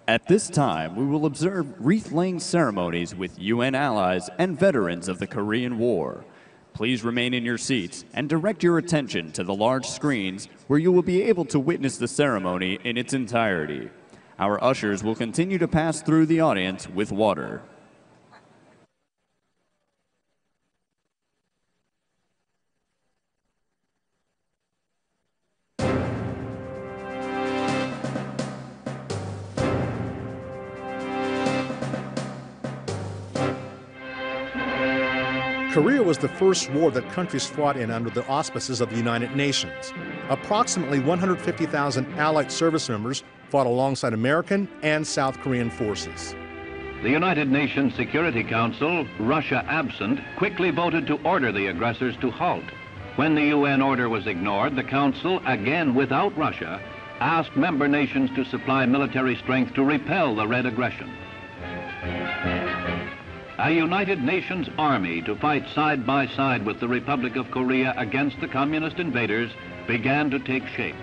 At this time, we will observe wreath-laying ceremonies with UN allies and veterans of the Korean War. Please remain in your seats and direct your attention to the large screens where you will be able to witness the ceremony in its entirety. Our ushers will continue to pass through the audience with water. Korea was the first war that countries fought in under the auspices of the United Nations. Approximately 150,000 Allied service members fought alongside American and South Korean forces. The United Nations Security Council, Russia absent, quickly voted to order the aggressors to halt. When the UN order was ignored, the Council, again without Russia, asked member nations to supply military strength to repel the Red aggression. A United Nations army to fight side by side with the Republic of Korea against the communist invaders began to take shape.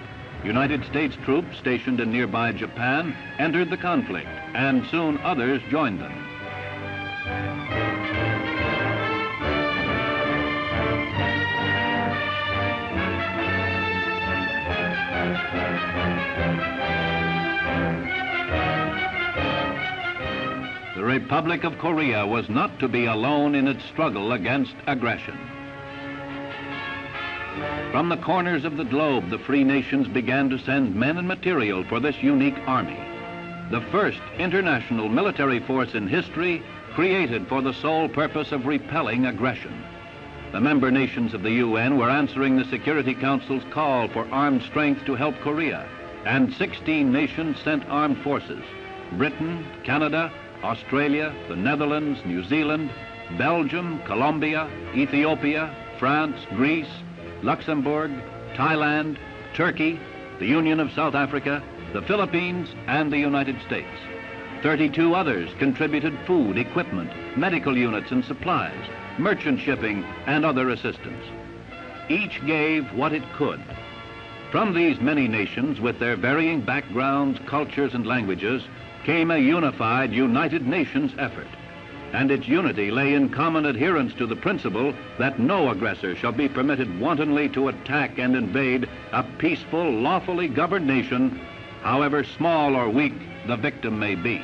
United States troops stationed in nearby Japan entered the conflict, and soon others joined them. The Republic of Korea was not to be alone in its struggle against aggression. From the corners of the globe, the free nations began to send men and material for this unique army, the first international military force in history created for the sole purpose of repelling aggression. The member nations of the UN were answering the Security Council's call for armed strength to help Korea, and 16 nations sent armed forces: Britain, Canada, Australia, the Netherlands, New Zealand, Belgium, Colombia, Ethiopia, France, Greece, Luxembourg, Thailand, Turkey, the Union of South Africa, the Philippines, and the United States. 32 others contributed food, equipment, medical units and supplies, merchant shipping, and other assistance. Each gave what it could. From these many nations, with their varying backgrounds, cultures, and languages, came a unified United Nations effort. And its unity lay in common adherence to the principle that no aggressor shall be permitted wantonly to attack and invade a peaceful, lawfully governed nation, however small or weak the victim may be.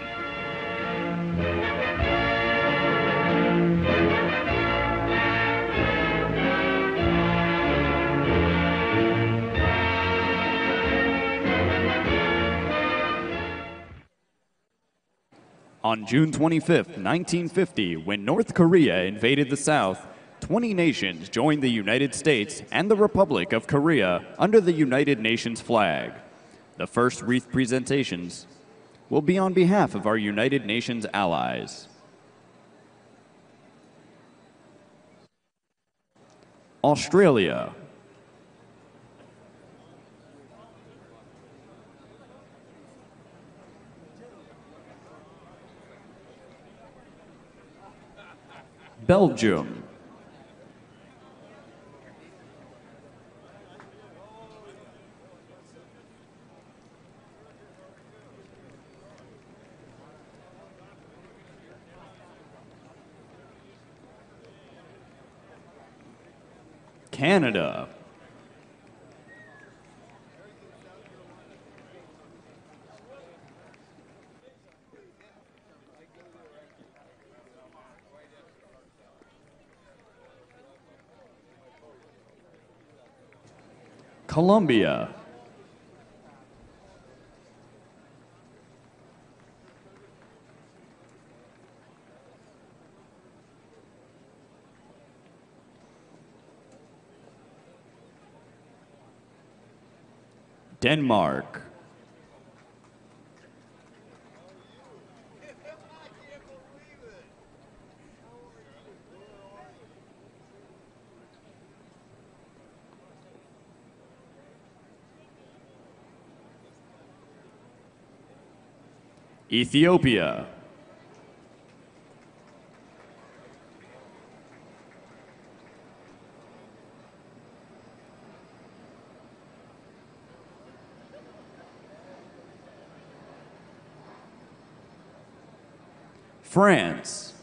On June 25, 1950, when North Korea invaded the South, 20 nations joined the United States and the Republic of Korea under the United Nations flag. The first wreath presentations will be on behalf of our United Nations allies. Australia. Belgium. Canada. Colombia. Denmark. Ethiopia. France,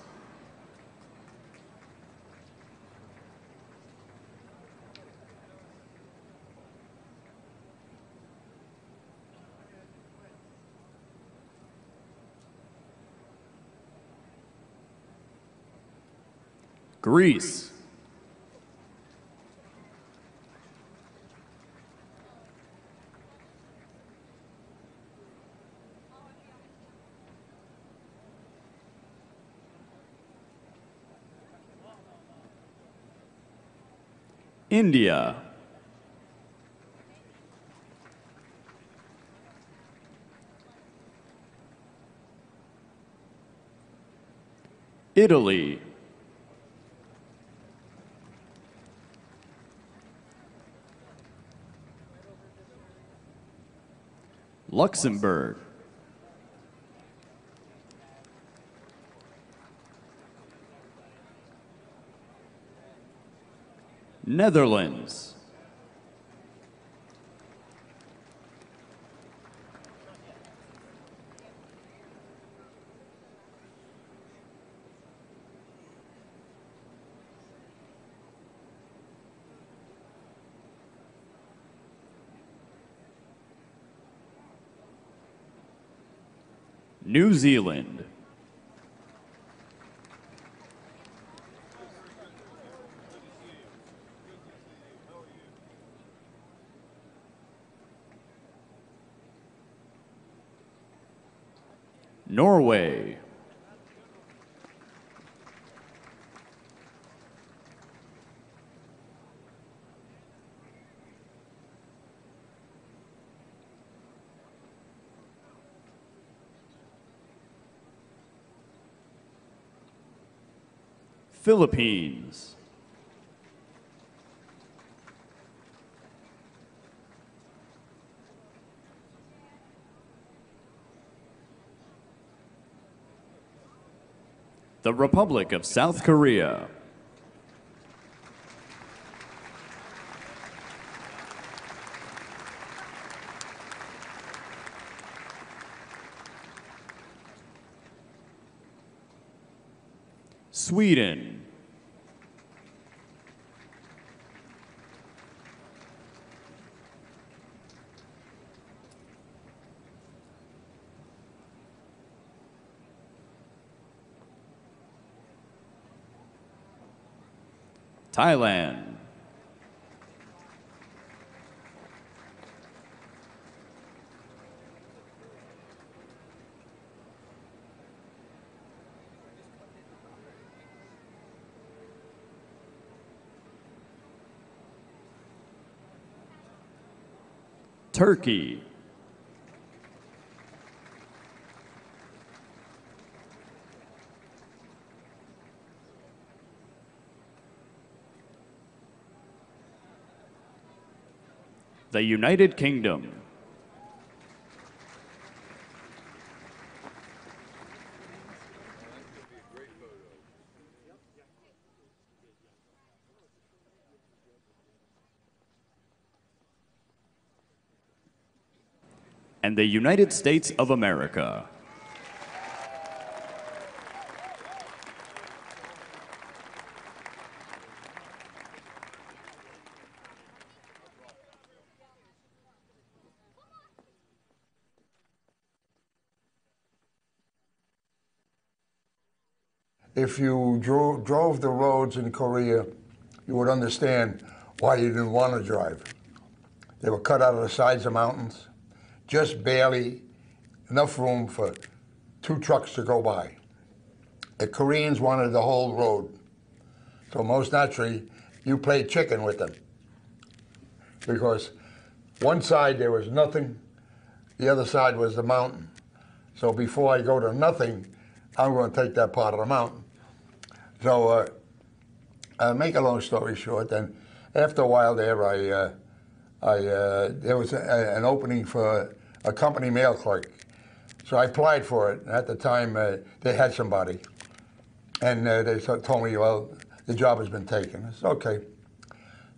Greece, India, Italy, Luxembourg, Netherlands, New Zealand, Norway, Philippines, the Republic of South Korea, Sweden, Thailand, Turkey, the United Kingdom, and the United States of America. If you drove the roads in Korea, you would understand why you didn't want to drive. They were cut out of the sides of mountains, just barely enough room for 2 trucks to go by. The Koreans wanted the whole road. So most naturally, you played chicken with them. Because one side there was nothing, the other side was the mountain. So before I go to nothing, I'm going to take that part of the mountain. So, make a long story short, then after a while there, there was an opening for a company mail clerk. So I applied for it. And at the time, they had somebody. And they told me, well, the job has been taken. I said, okay.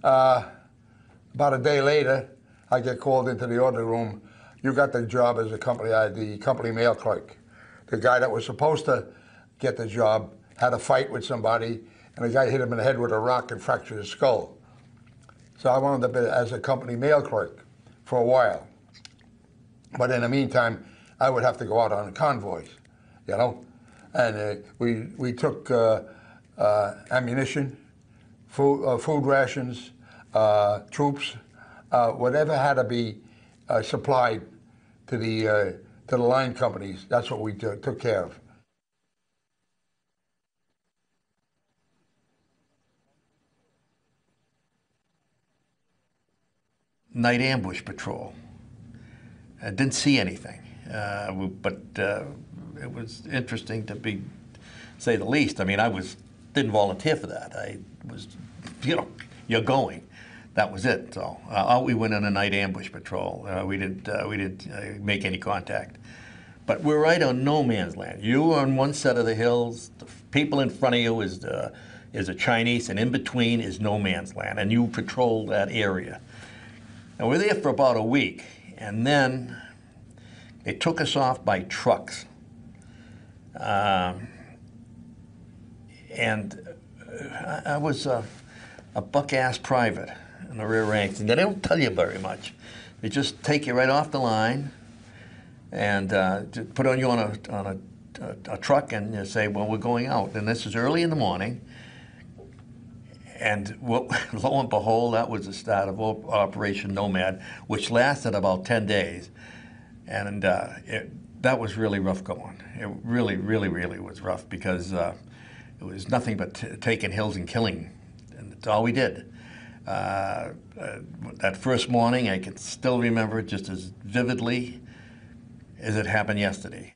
About a day later, I get called into the order room. You got the job as the company mail clerk. The guy that was supposed to get the job, had a fight with somebody, and the guy hit him in the head with a rock and fractured his skull. So I wound up as a company mail clerk for a while. But in the meantime, I would have to go out on convoys, you know? And we took ammunition, food rations, troops, whatever had to be supplied to the line companies. That's what we took care of. Night ambush patrol. I didn't see anything, but it was interesting to say the least. I mean, didn't volunteer for that. I was, you're going. That was it. So we went on a night ambush patrol. We didn't make any contact. But we're right on no man's land. You were on one side of the hills. The people in front of you is the Chinese, and in between is no man's land. And you patrol that area. And we're there for about a week, and then they took us off by trucks. And I was a buck-ass private in the rear ranks, and they don't tell you very much. They just take you right off the line and put you on a truck, and you say, well, we're going out. And this is early in the morning. And lo and behold, that was the start of Operation Nomad, which lasted about 10 days. And that was really rough going. It really, really, really was rough because it was nothing but taking hills and killing. And that's all we did. That first morning, I can still remember it just as vividly as it happened yesterday.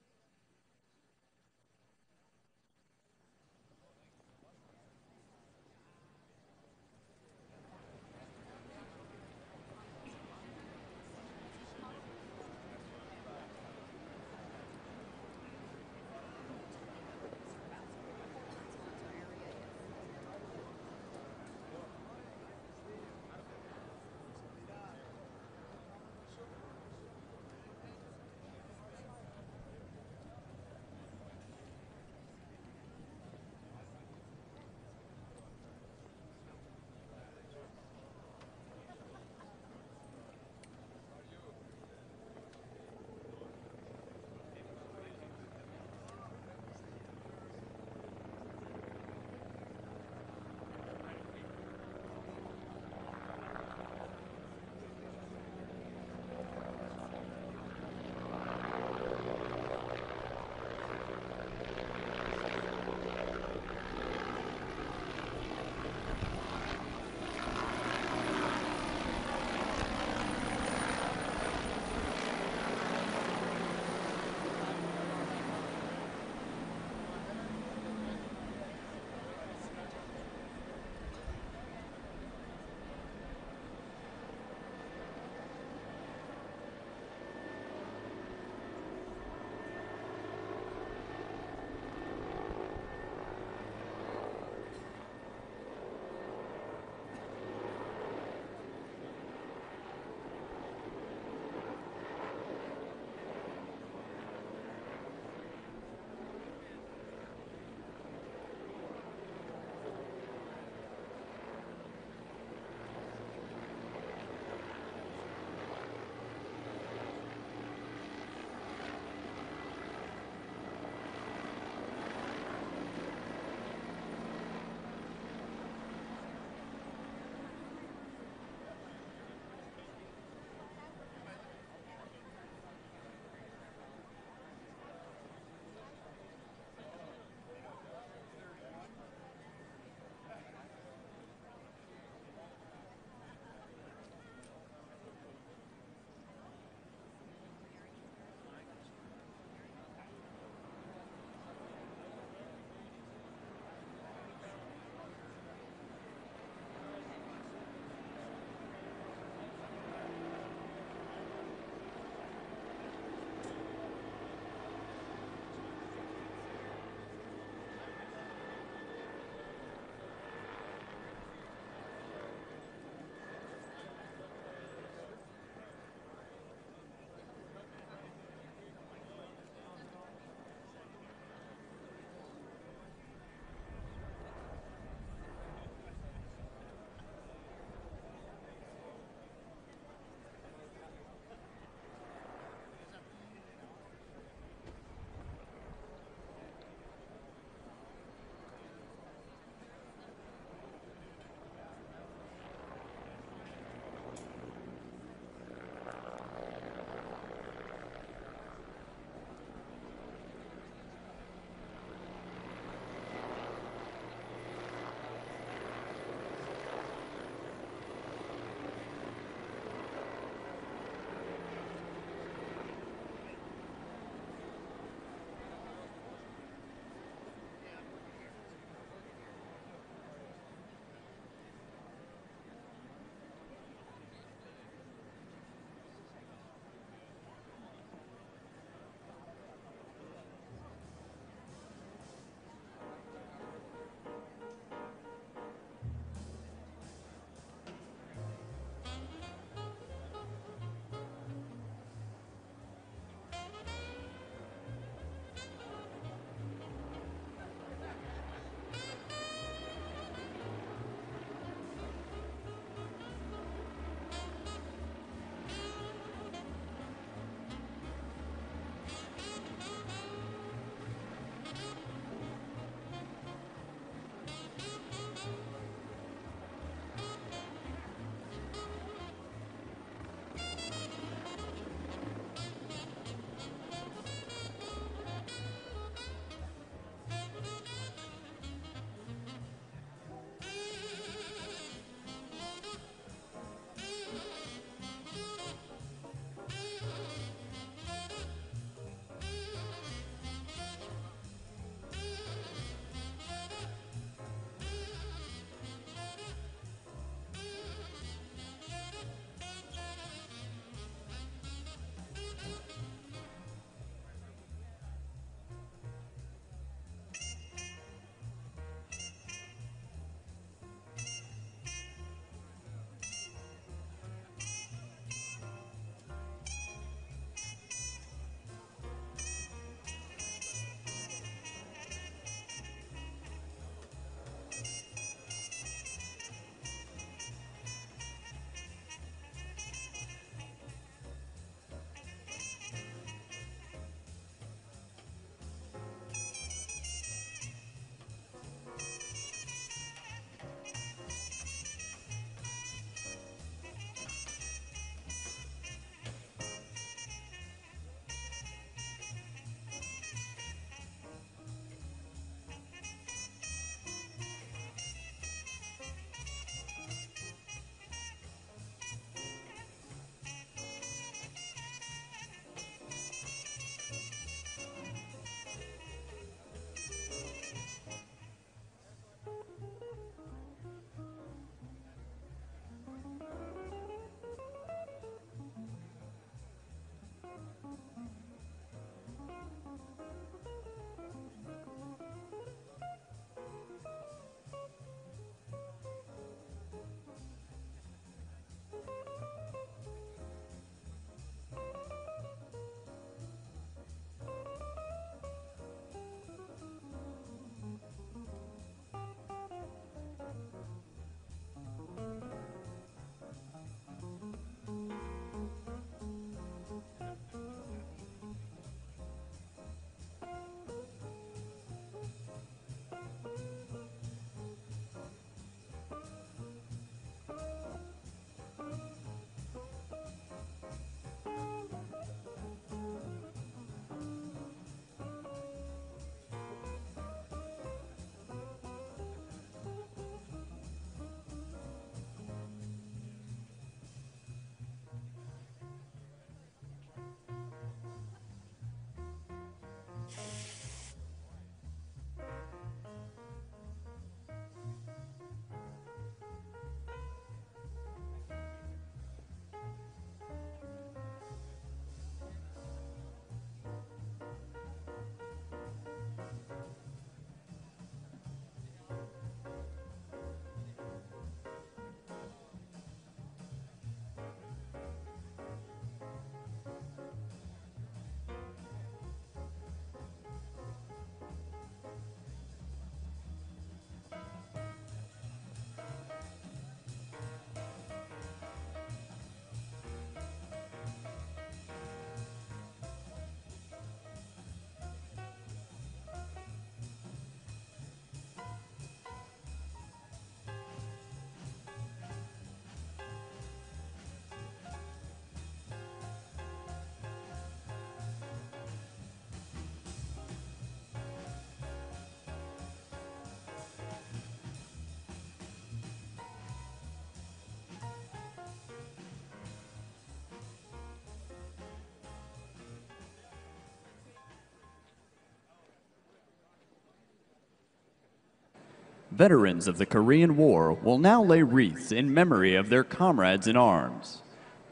Veterans of the Korean War will now lay wreaths in memory of their comrades in arms.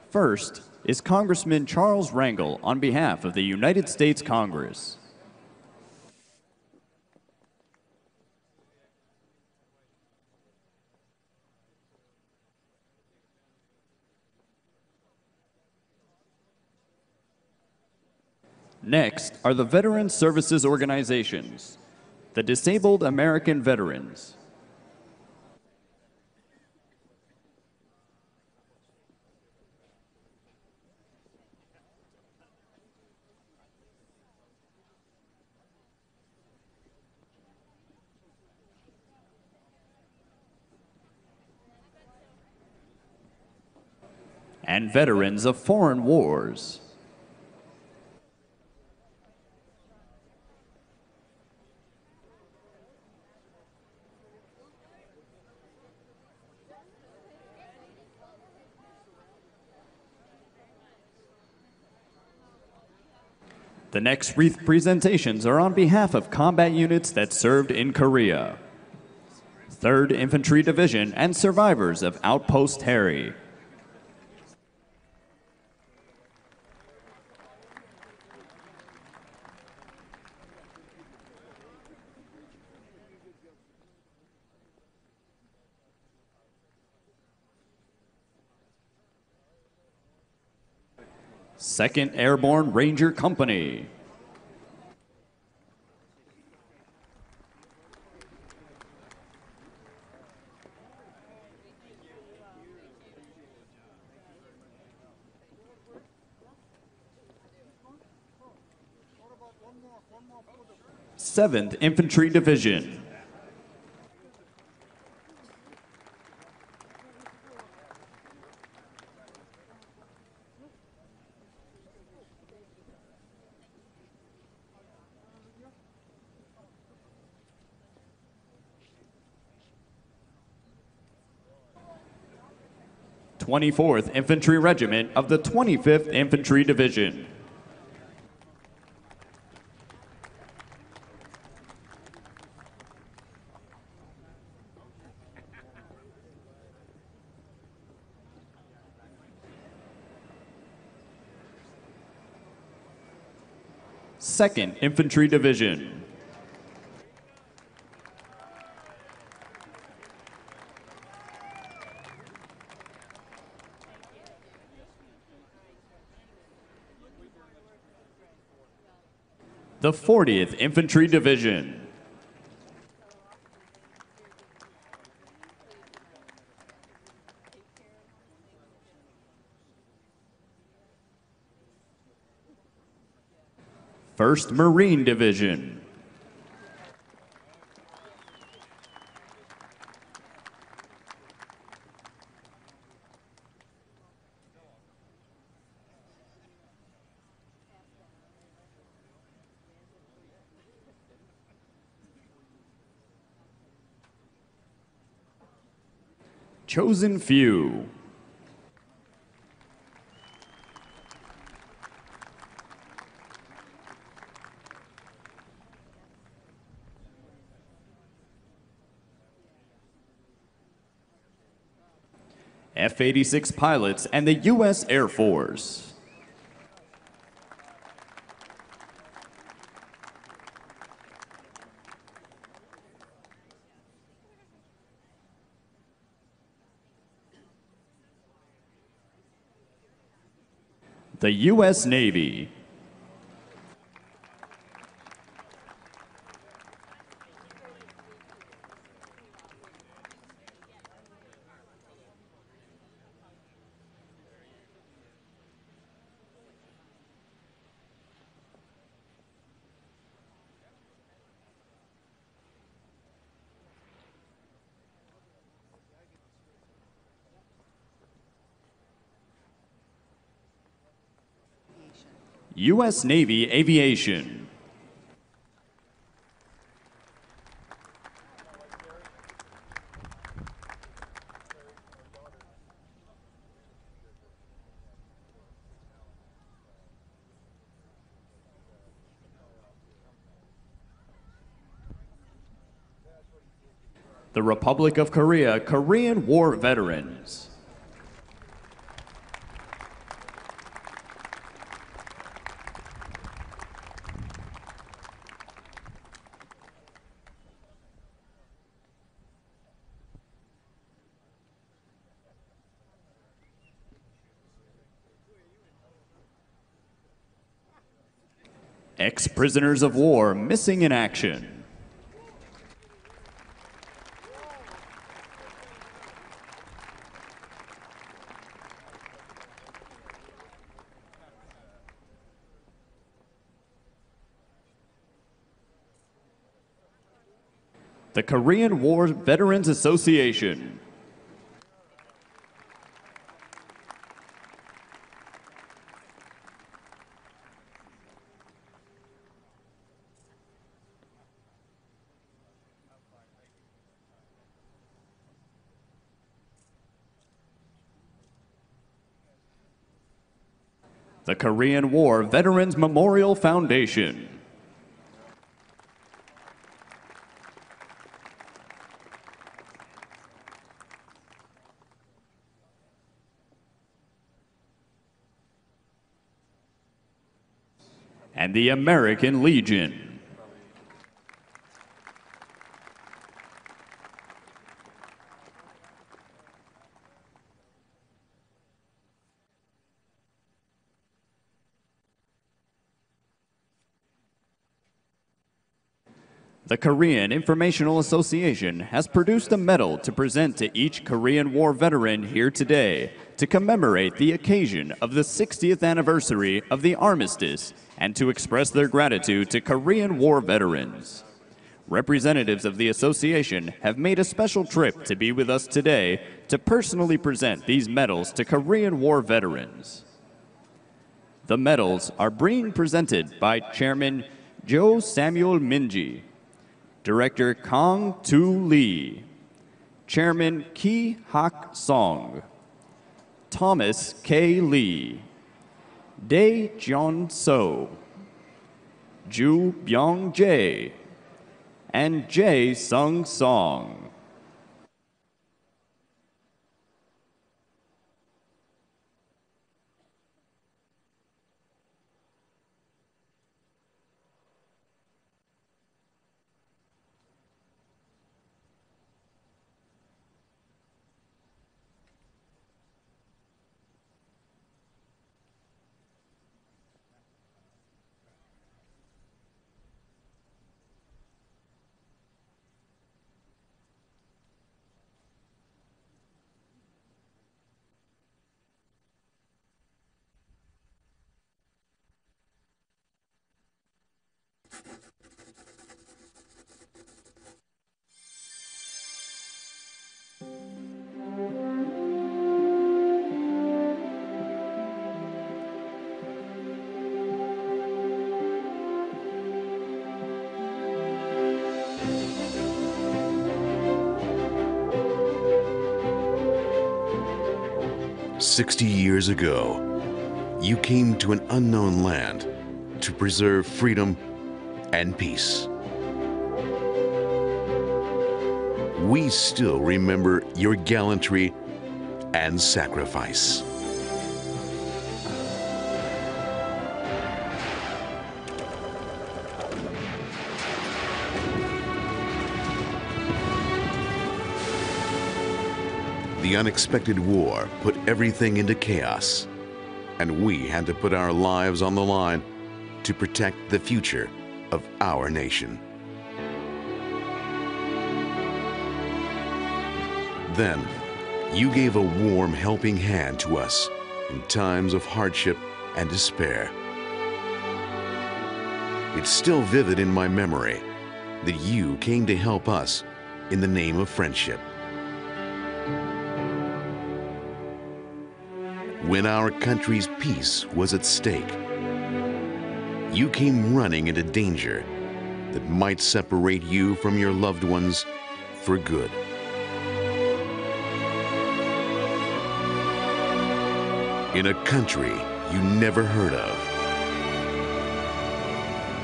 First is Congressman Charles Rangel on behalf of the United States Congress. Next are the Veteran Services Organizations, the Disabled American Veterans, and Veterans of Foreign Wars. The next wreath presentations are on behalf of combat units that served in Korea, 3rd Infantry Division and survivors of Outpost Harry. Second Airborne Ranger Company. Seventh Infantry Division. Twenty-fourth Infantry Regiment of the 25th Infantry Division. Second Infantry Division. The 40th Infantry Division. First Marine Division. Chosen Few. F-86 pilots and the U.S. Air Force. The U.S. Navy. U.S. Navy Aviation. the Republic of Korea Korean War veterans. Ex-prisoners of war missing in action. The Korean War Veterans Association. The Korean War Veterans Memorial Foundation. And the American Legion. The Korean Informational Association has produced a medal to present to each Korean War veteran here today to commemorate the occasion of the 60th anniversary of the armistice and to express their gratitude to Korean War veterans. Representatives of the association have made a special trip to be with us today to personally present these medals to Korean War veterans. The medals are being presented by Chairman Jo Samuel Minji, Director Kang Tu Lee, Chairman Ki Hak Song, Thomas K. Lee, Dae Jeon So, Ju Byung Jae, and Jae Sung Song. "60 years ago, you came to an unknown land to preserve freedom and peace. We still remember your gallantry and sacrifice. The unexpected war put everything into chaos, and we had to put our lives on the line to protect the future of our nation. Then, you gave a warm helping hand to us in times of hardship and despair. It's still vivid in my memory that you came to help us in the name of friendship. When our country's peace was at stake, you came running into danger that might separate you from your loved ones for good. In a country you never heard of,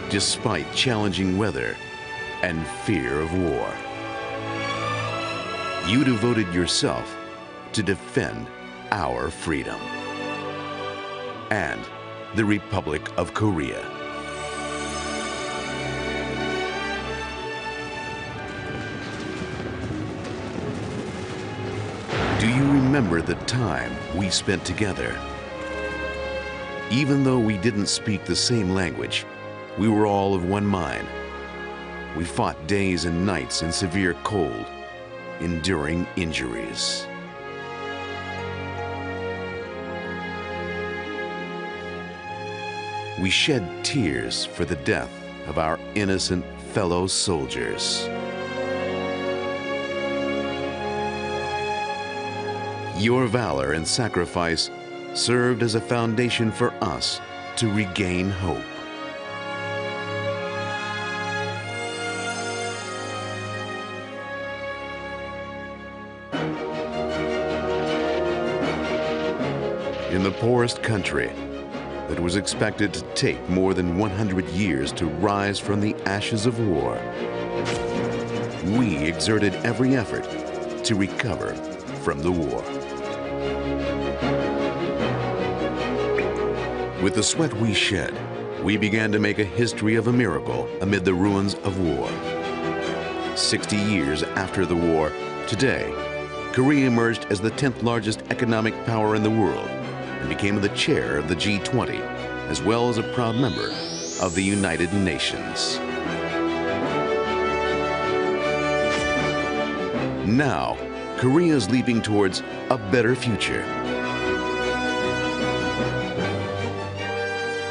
despite challenging weather and fear of war. You devoted yourself to defend our freedom and the Republic of Korea. Do you remember the time we spent together? Even though we didn't speak the same language, we were all of one mind. We fought days and nights in severe cold, enduring injuries. We shed tears for the death of our innocent fellow soldiers. Your valor and sacrifice served as a foundation for us to regain hope. In the poorest country that was expected to take more than 100 years to rise from the ashes of war, we exerted every effort to recover from the war. With the sweat we shed, we began to make a history of a miracle amid the ruins of war. 60 years after the war, today, Korea emerged as the 10th largest economic power in the world and became the chair of the G20, as well as a proud member of the United Nations. Now, Korea is leaping towards a better future.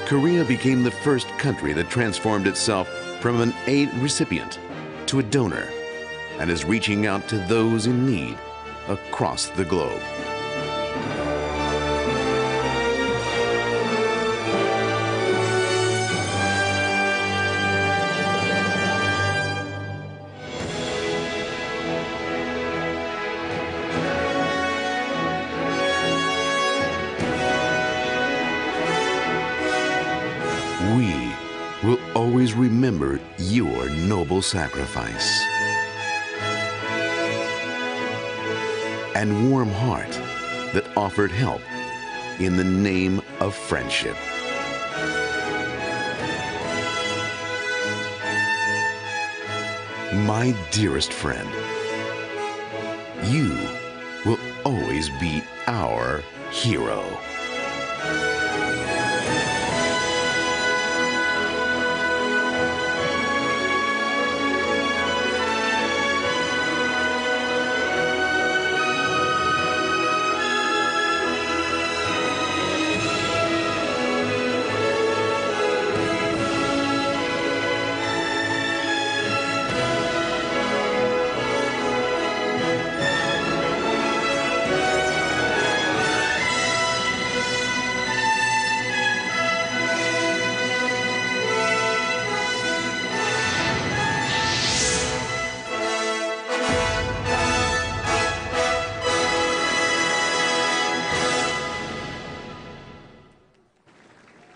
Korea became the first country that transformed itself from an aid recipient to a donor and is reaching out to those in need across the globe. We will always remember your noble sacrifice and warm heart that offered help in the name of friendship. My dearest friend, you will always be our hero.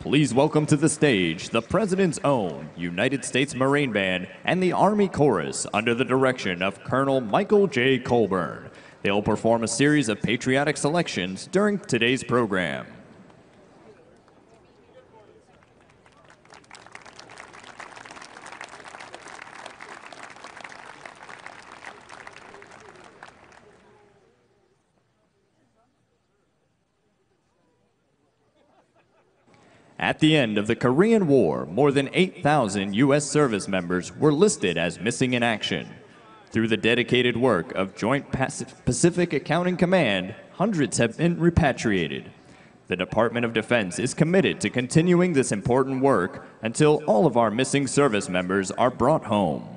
Please welcome to the stage the President's own United States Marine Band and the Army Chorus under the direction of Colonel Michael J. Colburn. They'll perform a series of patriotic selections during today's program. At the end of the Korean War, more than 8,000 U.S. service members were listed as missing in action. Through the dedicated work of Joint Pacific Accounting Command, hundreds have been repatriated. The Department of Defense is committed to continuing this important work until all of our missing service members are brought home.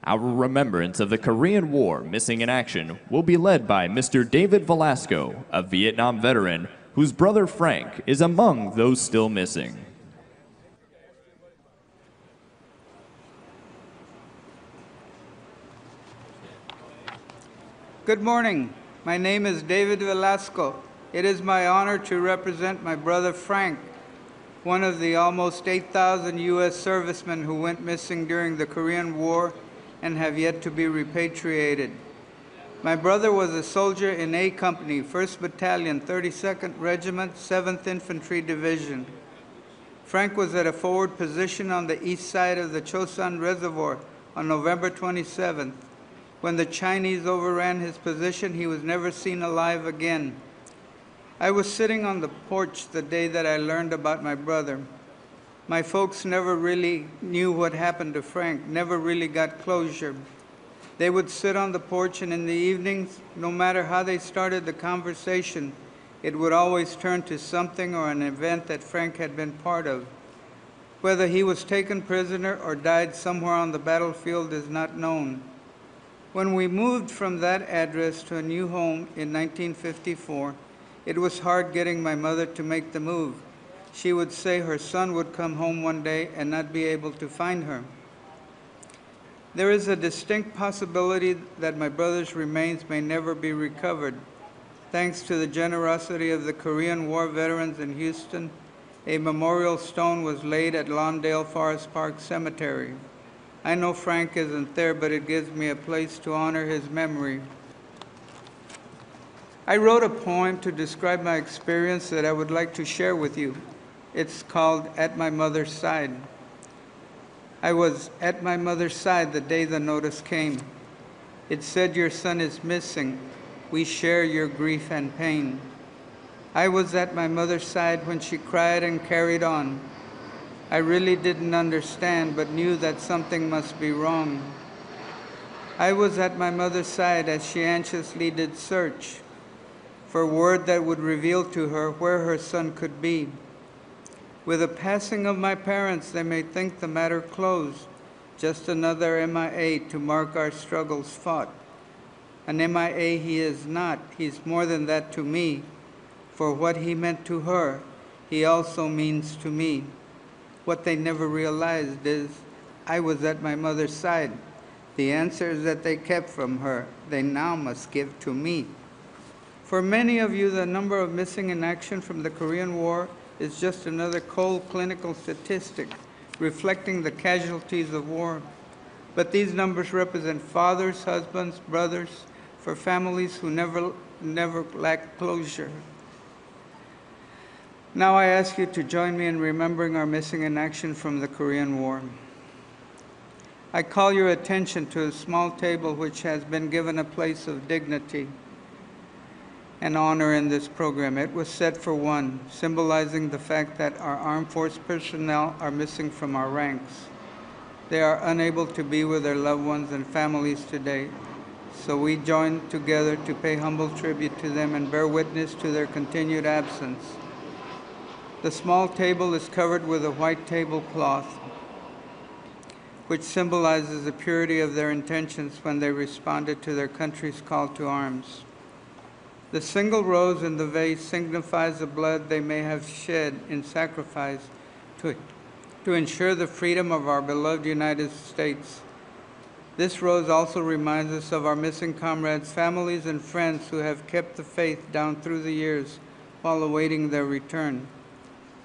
Our remembrance of the Korean War missing in action will be led by Mr. David Velasco, a Vietnam veteran whose brother Frank is among those still missing. Good morning. My name is David Velasco. It is my honor to represent my brother Frank, one of the almost 8,000 U.S. servicemen who went missing during the Korean War and have yet to be repatriated. My brother was a soldier in A Company, 1st Battalion, 32nd Regiment, 7th Infantry Division. Frank was at a forward position on the east side of the Chosun Reservoir on November 27th. When the Chinese overran his position, he was never seen alive again. I was sitting on the porch the day that I learned about my brother. My folks never really knew what happened to Frank, never really got closure. They would sit on the porch, and in the evenings, no matter how they started the conversation, it would always turn to something or an event that Frank had been part of. Whether he was taken prisoner or died somewhere on the battlefield is not known. When we moved from that address to a new home in 1954, it was hard getting my mother to make the move. She would say her son would come home one day and not be able to find her. There is a distinct possibility that my brother's remains may never be recovered. Thanks to the generosity of the Korean War veterans in Houston, a memorial stone was laid at Lawndale Forest Park Cemetery. I know Frank isn't there, but it gives me a place to honor his memory. I wrote a poem to describe my experience that I would like to share with you. It's called At My Mother's Side. I was at my mother's side the day the notice came. It said, "Your son is missing. We share your grief and pain." I was at my mother's side when she cried and carried on. I really didn't understand, but knew that something must be wrong. I was at my mother's side as she anxiously did search for word that would reveal to her where her son could be. With the passing of my parents, they may think the matter closed, just another MIA to mark our struggles fought. An MIA he is not, he's more than that to me. For what he meant to her, he also means to me. What they never realized is I was at my mother's side. The answers that they kept from her, they now must give to me. For many of you, the number of missing in action from the Korean War is just another cold clinical statistic reflecting the casualties of war. But these numbers represent fathers, husbands, brothers, for families who never lacked closure. Now I ask you to join me in remembering our missing in action from the Korean War. I call your attention to a small table which has been given a place of dignity and honor in this program. It was set for one, symbolizing the fact that our armed force personnel are missing from our ranks. They are unable to be with their loved ones and families today, so we join together to pay humble tribute to them and bear witness to their continued absence. The small table is covered with a white tablecloth, which symbolizes the purity of their intentions when they responded to their country's call to arms. The single rose in the vase signifies the blood they may have shed in sacrifice to ensure the freedom of our beloved United States. This rose also reminds us of our missing comrades, families, and friends who have kept the faith down through the years while awaiting their return.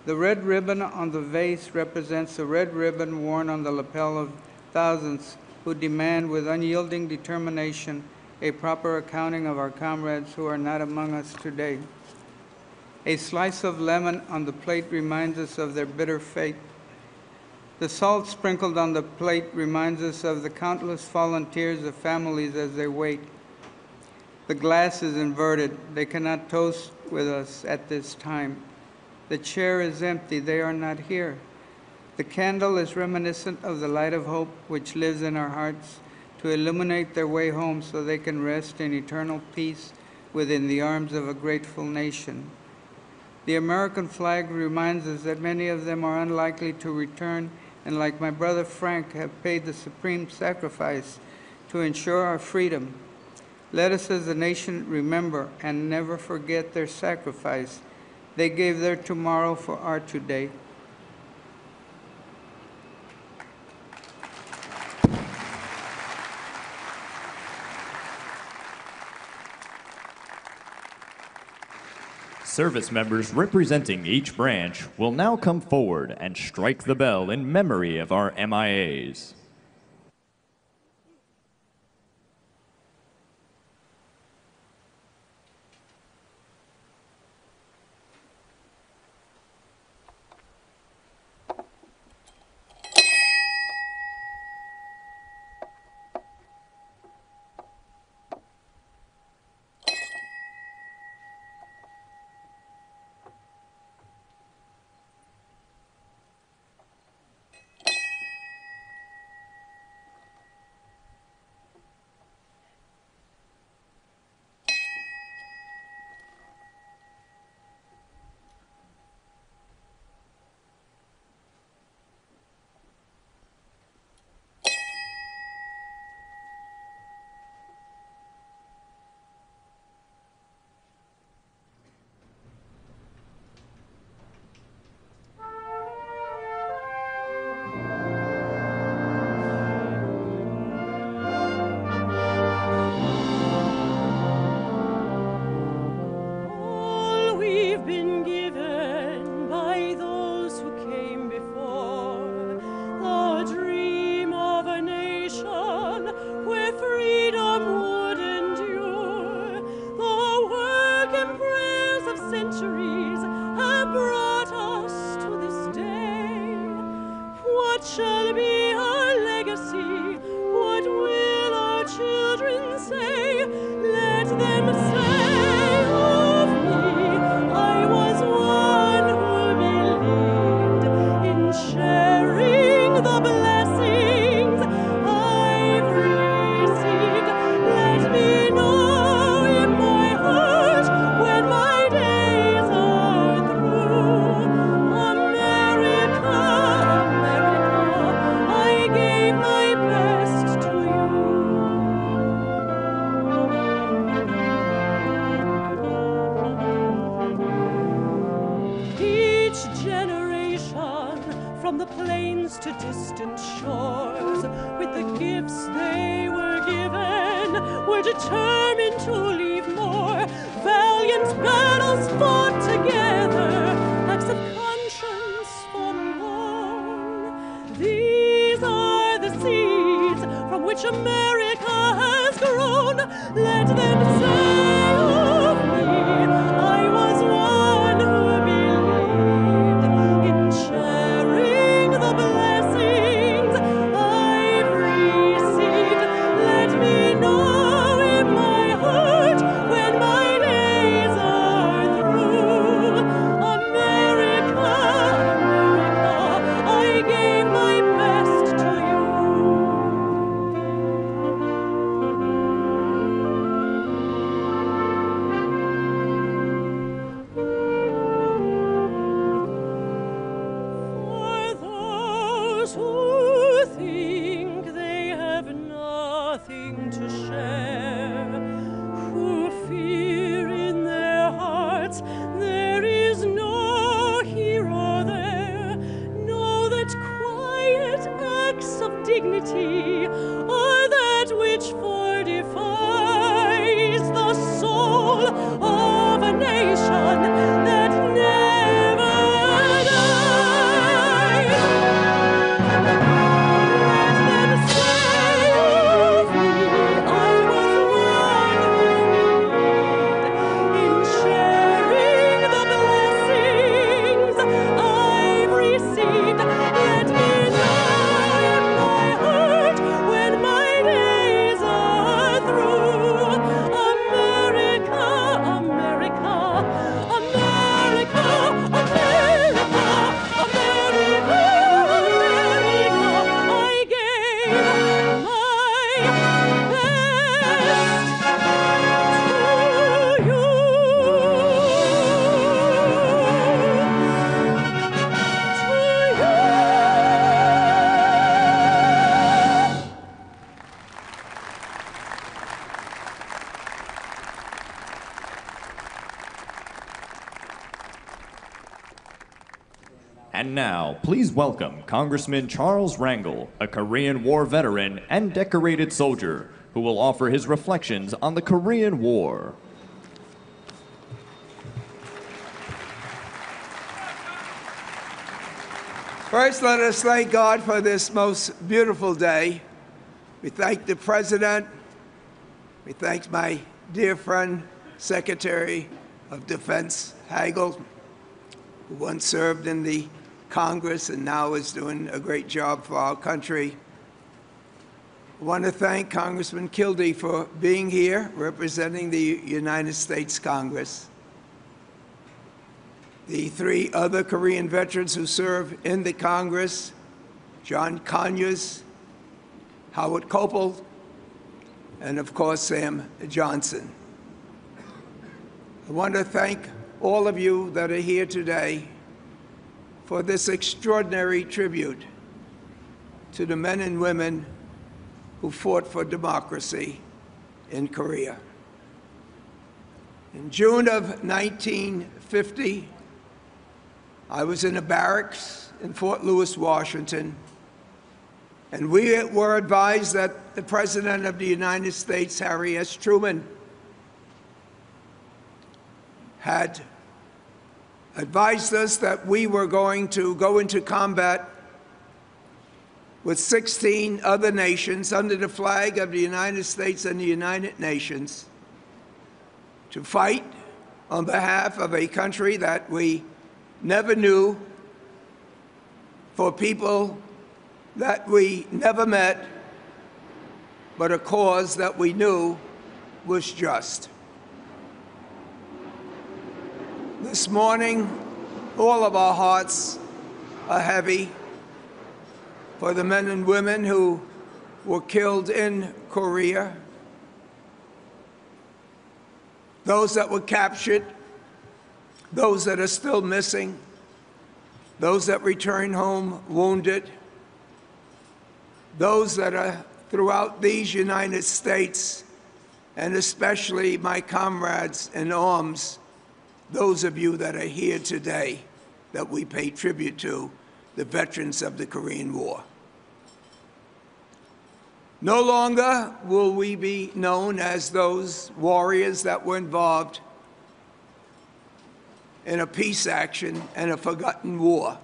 The red ribbon on the vase represents the red ribbon worn on the lapel of thousands who demand with unyielding determination a proper accounting of our comrades who are not among us today. A slice of lemon on the plate reminds us of their bitter fate. The salt sprinkled on the plate reminds us of the countless fallen tears of families as they wait. The glass is inverted. They cannot toast with us at this time. The chair is empty. They are not here. The candle is reminiscent of the light of hope which lives in our hearts to illuminate their way home so they can rest in eternal peace within the arms of a grateful nation. The American flag reminds us that many of them are unlikely to return and, like my brother Frank, have paid the supreme sacrifice to ensure our freedom. Let us as a nation remember and never forget their sacrifice. They gave their tomorrow for our today. Service members representing each branch will now come forward and strike the bell in memory of our MIAs. what shall be our legacy? What will our children say? Let them say of me, I was one who believed in sharing the blessings I've received. Let me know in my heart when my days are through. America, America, I gave my best to you. Each generation, from the plains to distant shores, with the gifts they were given, were determined to leave more. Valiant battles fought together, acts of conscience forlorn. These are the seeds from which America has grown. Let them say of me, I was one who believed in sharing the blessings I've received. Let me know in my heart when my days are through. America, America, I gave my best to you. For those who think they have nothing to share, who fear in their hearts there is no hero there, know that quiet acts of dignity are that which fortifies the soul of a nation that never dies. Let them say of me, I was one who believed in sharing the blessings I've received. Let me know in my heart when my days are through. America, America, America, America, America, America, I gave my best to And now, please welcome Congressman Charles Rangel, a Korean War veteran and decorated soldier, who will offer his reflections on the Korean War. First, let us thank God for this most beautiful day. We thank the President. We thank my dear friend, Secretary of Defense Hagel, who once served in the Congress and now is doing a great job for our country. I want to thank Congressman Kildee for being here, representing the United States Congress. The three other Korean veterans who serve in the Congress, John Conyers, Howard Copel, and of course, Sam Johnson. I want to thank all of you that are here today for this extraordinary tribute to the men and women who fought for democracy in Korea. In June of 1950, I was in a barracks in Fort Lewis, Washington, and we were advised that the President of the United States, Harry S. Truman, had advised us that we were going to go into combat with 16 other nations under the flag of the United States and the United Nations to fight on behalf of a country that we never knew, for people that we never met, but a cause that we knew was just. This morning, all of our hearts are heavy for the men and women who were killed in Korea, those that were captured, those that are still missing, those that return home wounded, those that are throughout these United States, and especially my comrades in arms, those of you that are here today that we pay tribute to, the veterans of the Korean War. No longer will we be known as those warriors that were involved in a peace action and a forgotten war.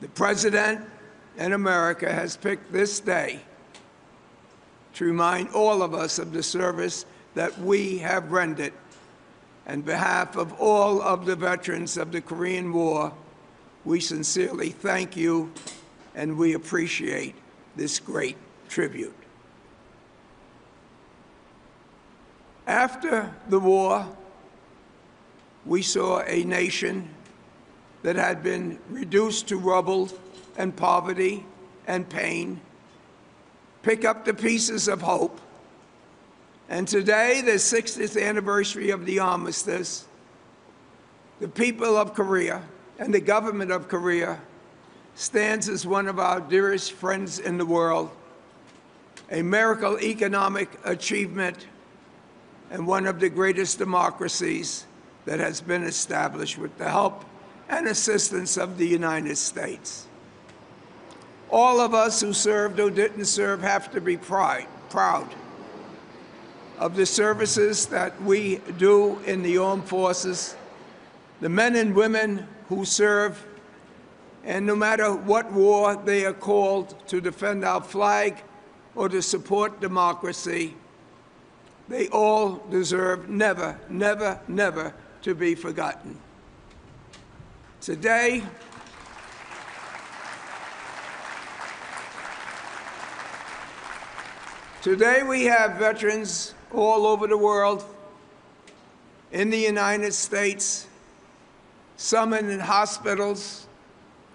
The President and America has picked this day to remind all of us of the service that we have rendered. On behalf of all of the veterans of the Korean War, we sincerely thank you and we appreciate this great tribute. After the war, we saw a nation that had been reduced to rubble and poverty and pain pick up the pieces of hope. And today, the 60th anniversary of the armistice, the people of Korea and the government of Korea stands as one of our dearest friends in the world, a miracle economic achievement, and one of the greatest democracies that has been established with the help and assistance of the United States. All of us who served or didn't serve have to be proud of the services that we do in the armed forces, the men and women who serve, and no matter what war they are called to defend our flag or to support democracy, they all deserve never, never, never to be forgotten. Today, we have veterans all over the world, in the United States, some in hospitals,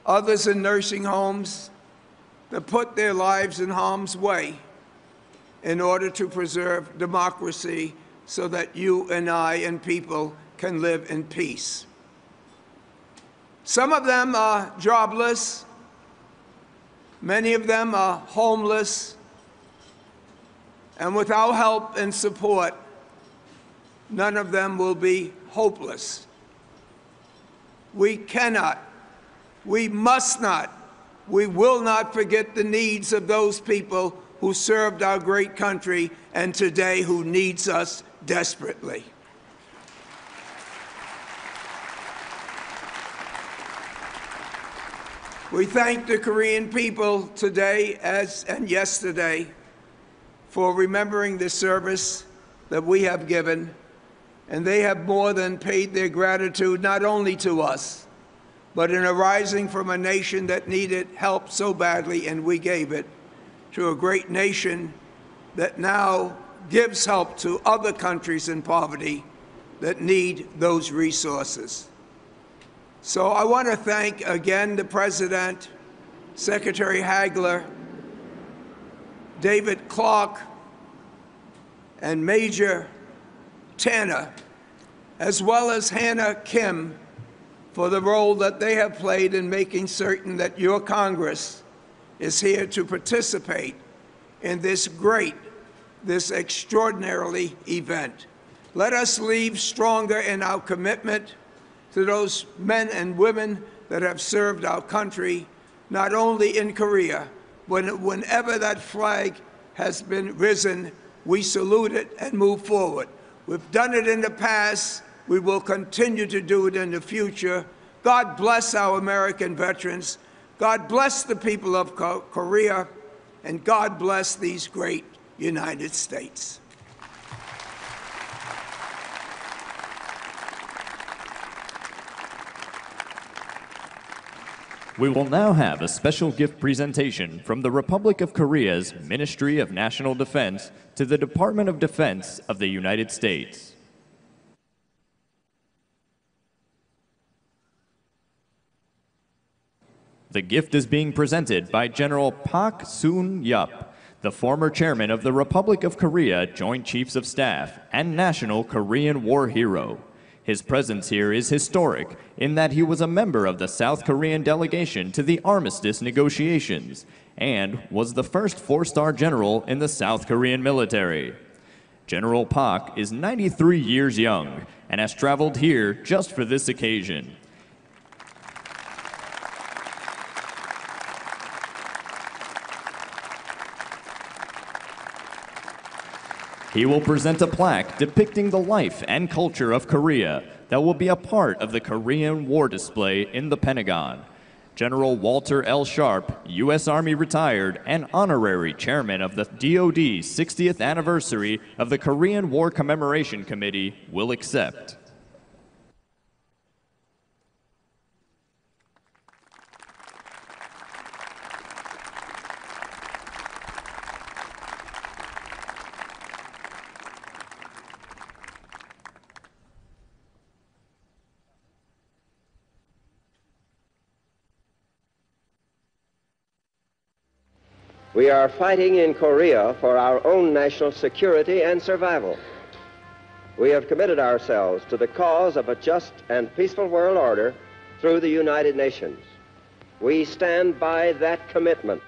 others in nursing homes, that put their lives in harm's way in order to preserve democracy so that you and I and people can live in peace. Some of them are jobless. Many of them are homeless. And without help and support, none of them will be hopeless. We cannot, we must not, we will not forget the needs of those people who served our great country and today who needs us desperately. We thank the Korean people today and yesterday for remembering the service that we have given, and they have more than paid their gratitude not only to us, but in arising from a nation that needed help so badly, and we gave it, to a great nation that now gives help to other countries in poverty that need those resources. So I want to thank again the President, Secretary Hagler, David Clark, and Major Tanner, as well as Hannah Kim, for the role that they have played in making certain that your Congress is here to participate in this extraordinarily event. Let us leave stronger in our commitment to those men and women that have served our country, not only in Korea, but whenever that flag has been risen, we salute it and move forward. We've done it in the past. We will continue to do it in the future. God bless our American veterans. God bless the people of Korea. And God bless these great United States. We will now have a special gift presentation from the Republic of Korea's Ministry of National Defense to the Department of Defense of the United States. The gift is being presented by General Pak Soon-yup, the former chairman of the Republic of Korea Joint Chiefs of Staff and national Korean war hero. His presence here is historic in that he was a member of the South Korean delegation to the armistice negotiations and was the first four-star general in the South Korean military. General Pak is 93 years young and has traveled here just for this occasion. He will present a plaque depicting the life and culture of Korea that will be a part of the Korean War display in the Pentagon. General Walter L. Sharp, U.S. Army retired and honorary chairman of the DOD 60th anniversary of the Korean War Commemoration Committee, will accept. We are fighting in Korea for our own national security and survival. We have committed ourselves to the cause of a just and peaceful world order through the United Nations. We stand by that commitment.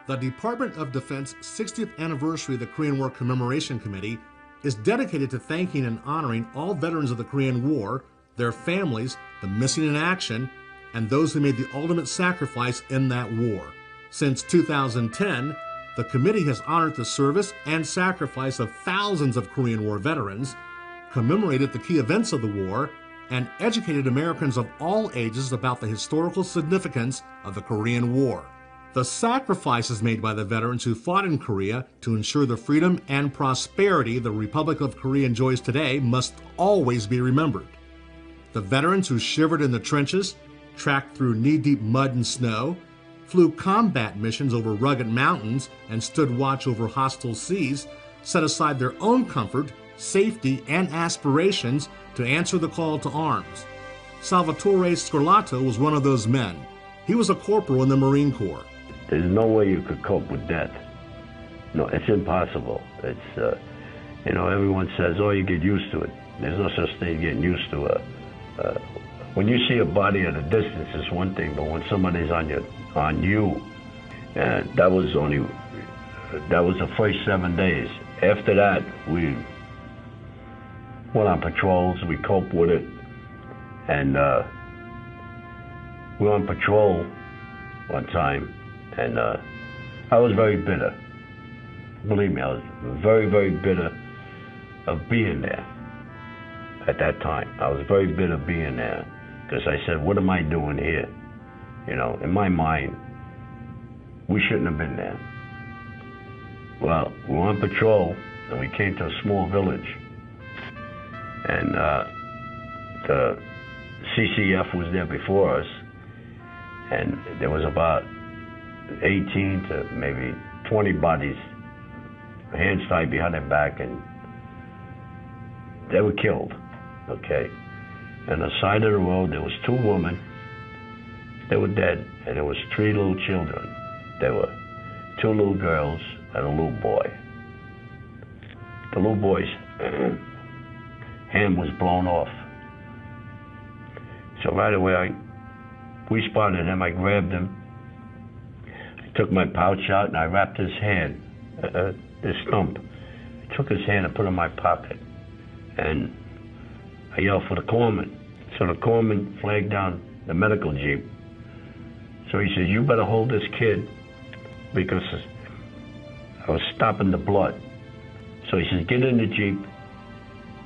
The Department of Defense 60th anniversary of the Korean War Commemoration Committee is dedicated to thanking and honoring all veterans of the Korean War, their families, the missing in action, and those who made the ultimate sacrifice in that war. Since 2010, the committee has honored the service and sacrifice of thousands of Korean War veterans, commemorated the key events of the war, and educated Americans of all ages about the historical significance of the Korean War. The sacrifices made by the veterans who fought in Korea to ensure the freedom and prosperity the Republic of Korea enjoys today must always be remembered. The veterans who shivered in the trenches, tracked through knee-deep mud and snow, flew combat missions over rugged mountains, and stood watch over hostile seas, set aside their own comfort, safety, and aspirations to answer the call to arms. Salvatore Scarlato was one of those men. He was a corporal in the Marine Corps. There's no way you could cope with death. No, it's impossible. It's, everyone says, oh, you get used to it. There's no such thing as getting used to it. When you see a body at a distance, it's one thing, but when somebody's on you, and that was the first 7 days. After that, we went on patrols, we coped with it, and we were on patrol one time, and I was very bitter. Believe me, I was very, very bitter of being there at that time. I was very bitter being there, because I said, what am I doing here? In my mind, we shouldn't have been there. Well, we were on patrol, and we came to a small village, and the CCF was there before us, and there was about 18 to maybe 20 bodies, hands tied behind their back, and they were killed, okay? On the side of the road, there was 2 women. They were dead, and there was 3 little children. There were 2 little girls and a little boy. The little boy's hand was blown off. So right away, we spotted him. I grabbed him. I took my pouch out, and I wrapped his hand, this stump. I took his hand and put it in my pocket, and I yelled for the corpsman. So the corpsman flagged down the medical jeep. So he said, you better hold this kid, because I was stopping the blood. So he says, get in the jeep.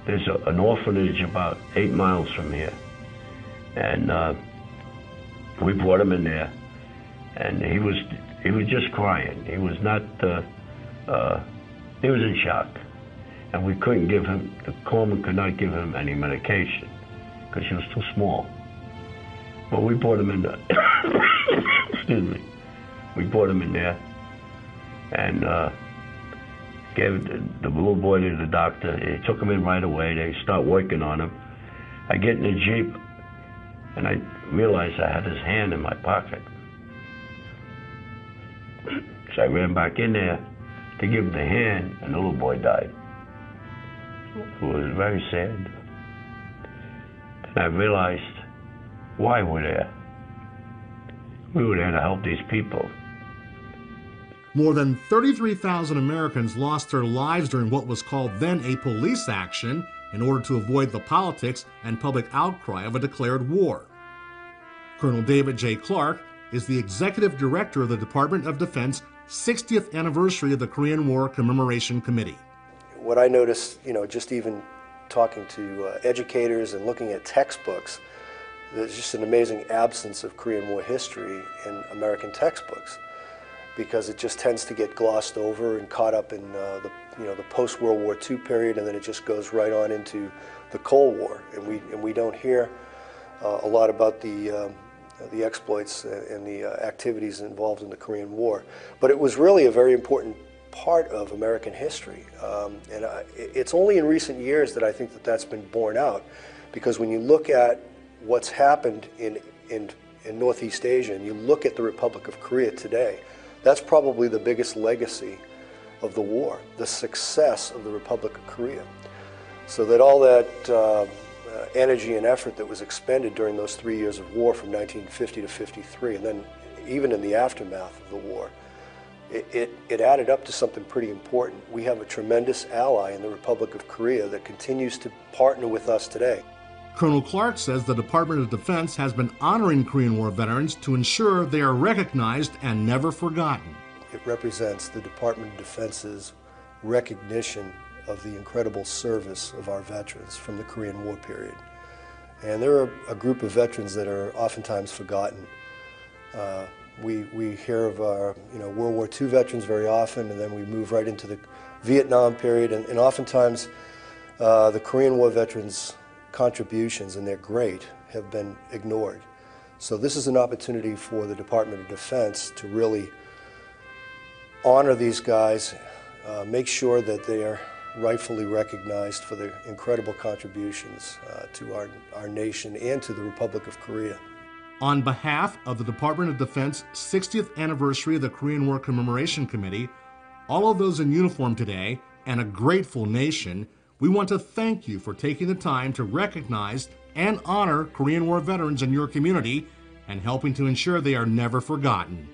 There's an orphanage about 8 miles from here. And we brought him in there, and he was just crying. He was not, he was in shock. And we couldn't give him, the corpsman could not give him any medication, because he was too small. Well, we brought him in there. Excuse me. We brought him in there and gave the little boy to the doctor. He took him in right away. They start working on him. I get in the Jeep and I realized I had his hand in my pocket. So I ran back in there to give him the hand, and the little boy died. It was very sad. And I realized why we're there. We were there to help these people. More than 33,000 Americans lost their lives during what was called then a police action in order to avoid the politics and public outcry of a declared war. Colonel David J. Clark is the executive director of the Department of Defense 60th anniversary of the Korean War Commemoration Committee. What I noticed, just even talking to educators and looking at textbooks, there's just an amazing absence of Korean War history in American textbooks, because it just tends to get glossed over and caught up in the post-World War II period, and then it just goes right on into the Cold War, and we don't hear a lot about the exploits and the activities involved in the Korean War. But it was really a very important part of American history, and it's only in recent years that I think that that's been borne out, because when you look at what's happened in Northeast Asia and you look at the Republic of Korea today, that's probably the biggest legacy of the war, the success of the Republic of Korea. So that all that energy and effort that was expended during those 3 years of war from 1950 to 53, and then even in the aftermath of the war, it added up to something pretty important. We have a tremendous ally in the Republic of Korea that continues to partner with us today. Colonel Clark says the Department of Defense has been honoring Korean War veterans to ensure they are recognized and never forgotten. It represents the Department of Defense's recognition of the incredible service of our veterans from the Korean War period. And they're a group of veterans that are oftentimes forgotten. We hear of our World War II veterans very often, and then we move right into the Vietnam period, and oftentimes the Korean War veterans' contributions, and they're great, have been ignored. So this is an opportunity for the Department of Defense to really honor these guys, make sure that they are rightfully recognized for their incredible contributions to our nation and to the Republic of Korea. On behalf of the Department of Defense 60th anniversary of the Korean War Commemoration Committee, all of those in uniform today, and a grateful nation, we want to thank you for taking the time to recognize and honor Korean War veterans in your community and helping to ensure they are never forgotten.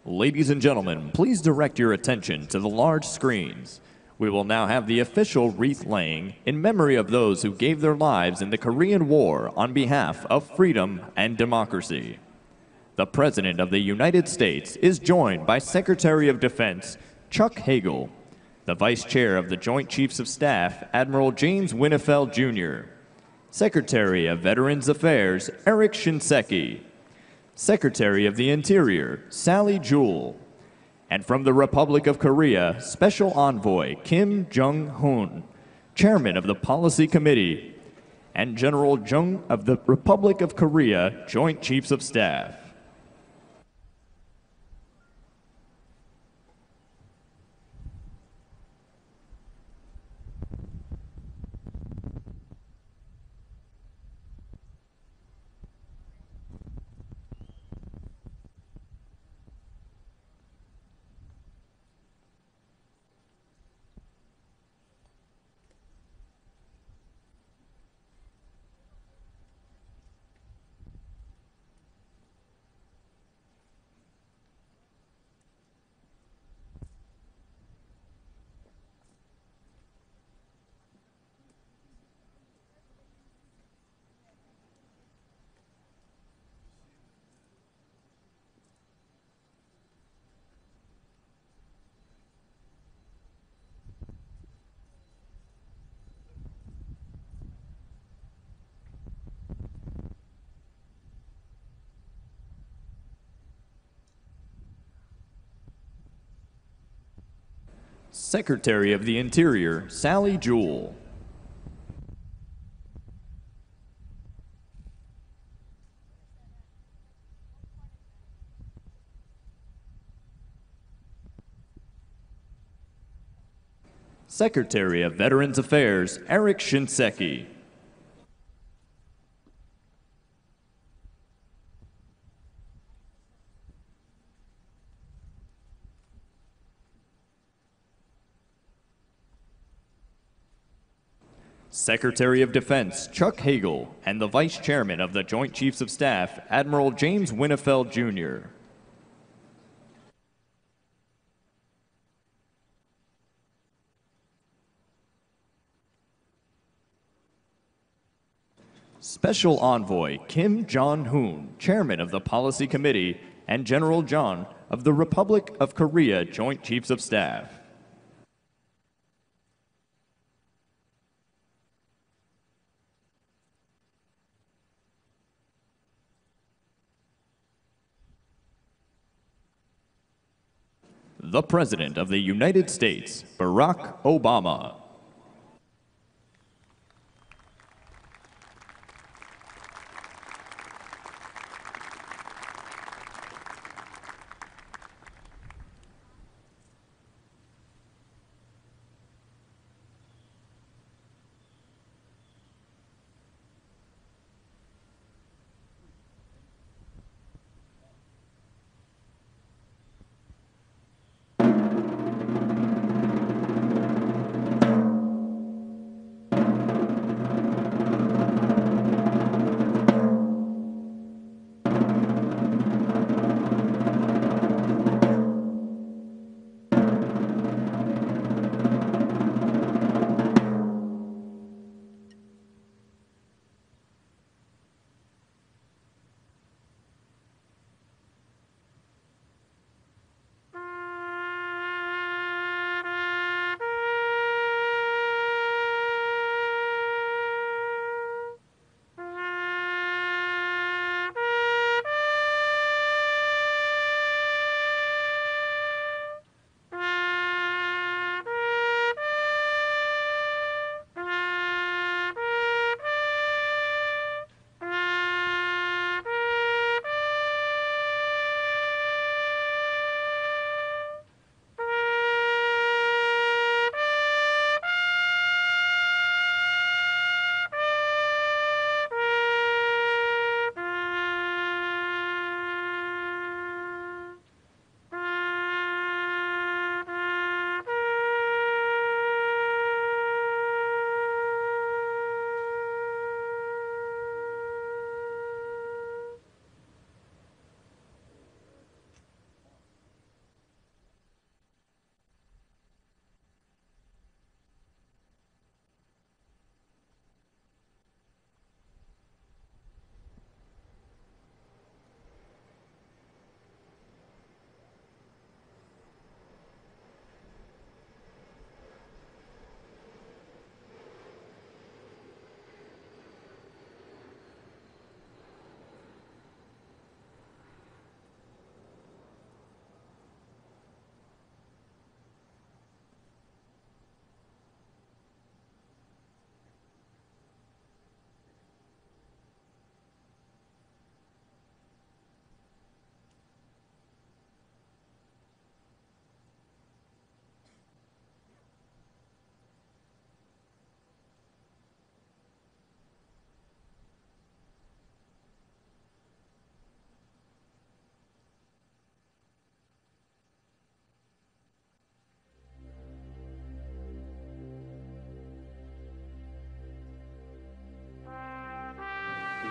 Ladies and gentlemen, please direct your attention to the large screens. We will now have the official wreath laying in memory of those who gave their lives in the Korean War on behalf of freedom and democracy. The President of the United States is joined by Secretary of Defense Chuck Hagel, the Vice Chair of the Joint Chiefs of Staff Admiral James Winnefeld Jr., Secretary of Veterans Affairs Eric Shinseki, Secretary of the Interior Sally Jewell, and from the Republic of Korea, Special Envoy Kim Jong-hoon, Chairman of the Policy Committee, and General Jung of the Republic of Korea Joint Chiefs of Staff. Secretary of the Interior Sally Jewell. Secretary of Veterans Affairs, Eric Shinseki. Secretary of Defense Chuck Hagel, and the Vice Chairman of the Joint Chiefs of Staff, Admiral James Winnefeld, Jr. Special Envoy Kim Jong-hoon, Chairman of the Policy Committee, and General John of the Republic of Korea Joint Chiefs of Staff. The President of the United States, Barack Obama.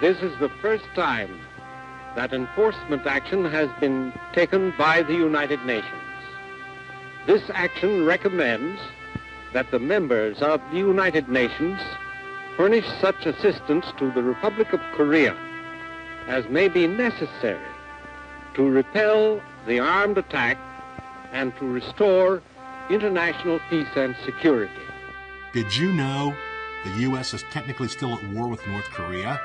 This is the first time that enforcement action has been taken by the United Nations. This action recommends that the members of the United Nations furnish such assistance to the Republic of Korea as may be necessary to repel the armed attack and to restore international peace and security. Did you know the U.S. is technically still at war with North Korea?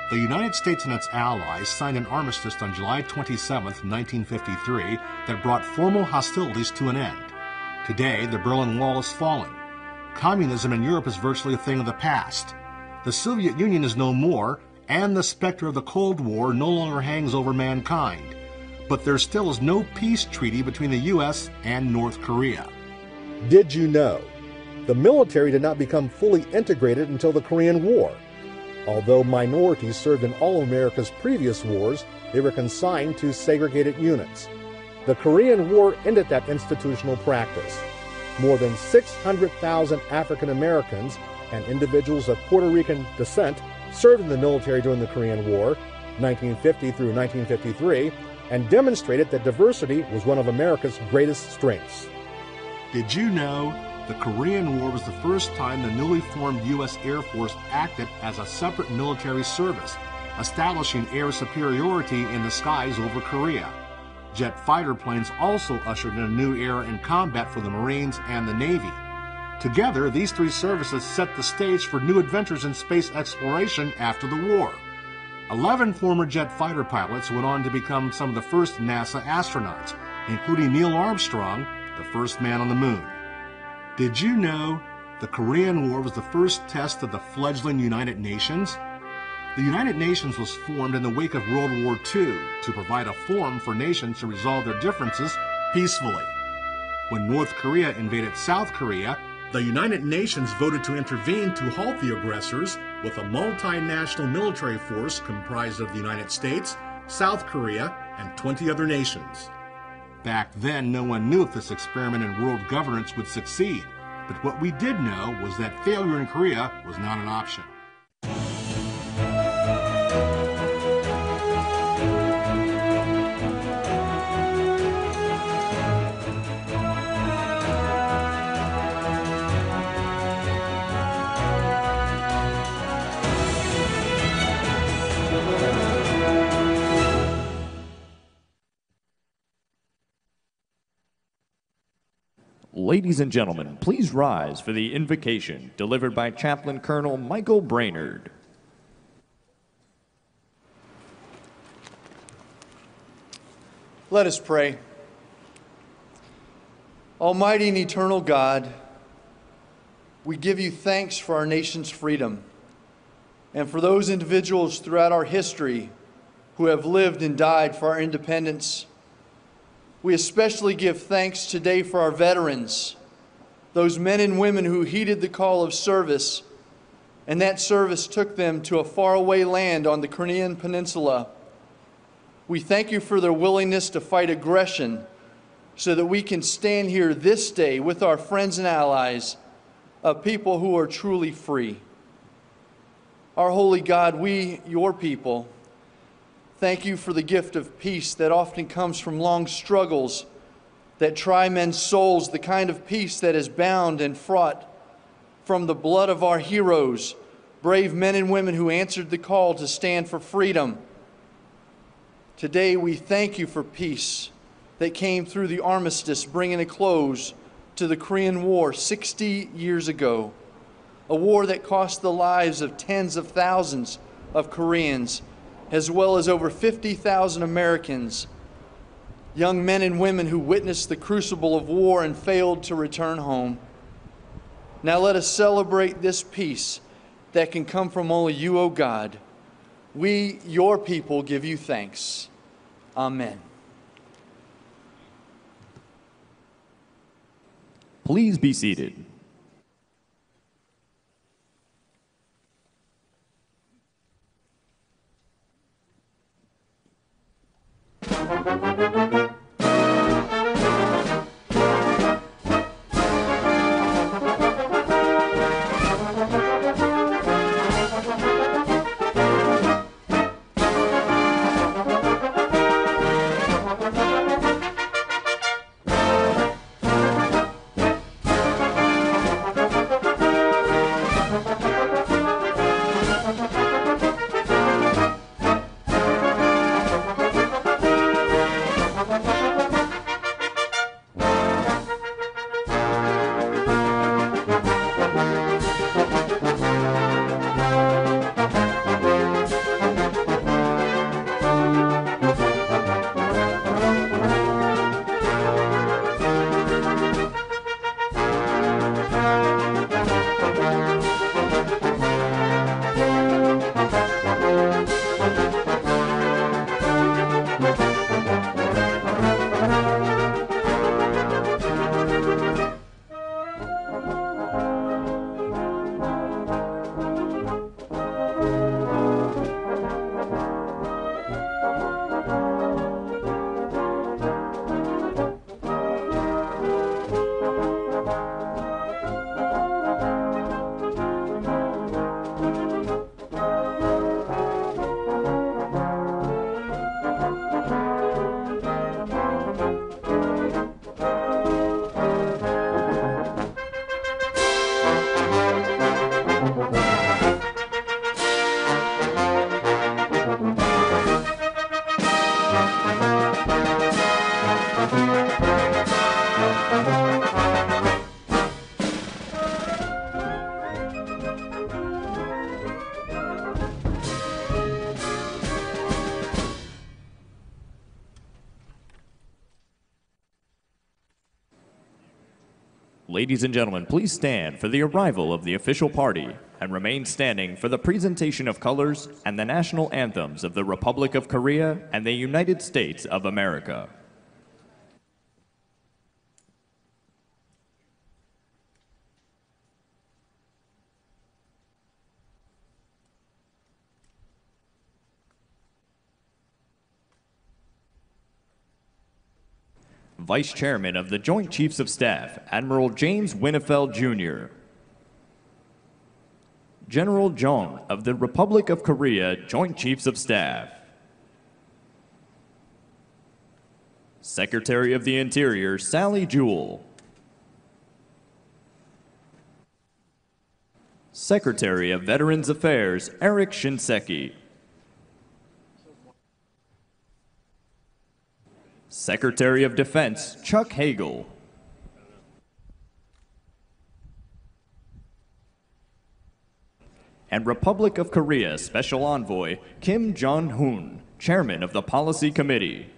The United States and its allies signed an armistice on July 27, 1953, that brought formal hostilities to an end. Today, the Berlin Wall is falling. Communism in Europe is virtually a thing of the past. The Soviet Union is no more, and the specter of the Cold War no longer hangs over mankind. But there still is no peace treaty between the U.S. and North Korea. Did you know the military did not become fully integrated until the Korean War. Although minorities served in all of America's previous wars, they were consigned to segregated units. The Korean War ended that institutional practice. More than 600,000 African Americans and individuals of Puerto Rican descent served in the military during the Korean War, 1950 through 1953, and demonstrated that diversity was one of America's greatest strengths. Did you know the Korean War was the first time the newly formed U.S. Air Force acted as a separate military service, establishing air superiority in the skies over Korea? Jet fighter planes also ushered in a new era in combat for the Marines and the Navy. Together, these three services set the stage for new adventures in space exploration after the war. 11 former jet fighter pilots went on to become some of the first NASA astronauts, including Neil Armstrong, the first man on the moon. Did you know the Korean War was the first test of the fledgling United Nations? The United Nations was formed in the wake of World War II to provide a forum for nations to resolve their differences peacefully. When North Korea invaded South Korea, the United Nations voted to intervene to halt the aggressors with a multinational military force comprised of the United States, South Korea, and 20 other nations. Back then, no one knew if this experiment in world governance would succeed, but what we did know was that failure in Korea was not an option. Ladies and gentlemen, please rise for the invocation delivered by Chaplain Colonel Michael Brainerd. Let us pray. Almighty and eternal God, we give you thanks for our nation's freedom and for those individuals throughout our history who have lived and died for our independence. We especially give thanks today for our veterans, those men and women who heeded the call of service, and that service took them to a faraway land on the Korean Peninsula. We thank you for their willingness to fight aggression so that we can stand here this day with our friends and allies, a people who are truly free. Our holy God, we, your people, thank you for the gift of peace that often comes from long struggles that try men's souls, the kind of peace that is bound and fraught from the blood of our heroes, brave men and women who answered the call to stand for freedom. Today we thank you for peace that came through the armistice, bringing a close to the Korean War 60 years ago, a war that cost the lives of tens of thousands of Koreans, as well as over 50,000 Americans, young men and women who witnessed the crucible of war and failed to return home. Now let us celebrate this peace that can come from only you, O God. We, your people, give you thanks. Amen. Please be seated. Ladies and gentlemen, please stand for the arrival of the official party and remain standing for the presentation of colors and the national anthems of the Republic of Korea and the United States of America. Vice Chairman of the Joint Chiefs of Staff, Admiral James Winnefeld, Jr. General Jong of the Republic of Korea Joint Chiefs of Staff. Secretary of the Interior, Sally Jewell. Secretary of Veterans Affairs, Eric Shinseki. Secretary of Defense, Chuck Hagel. And Republic of Korea Special Envoy, Kim Jong-hoon, Chairman of the Policy Committee.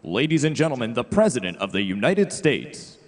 Ladies and gentlemen, the President of the United States.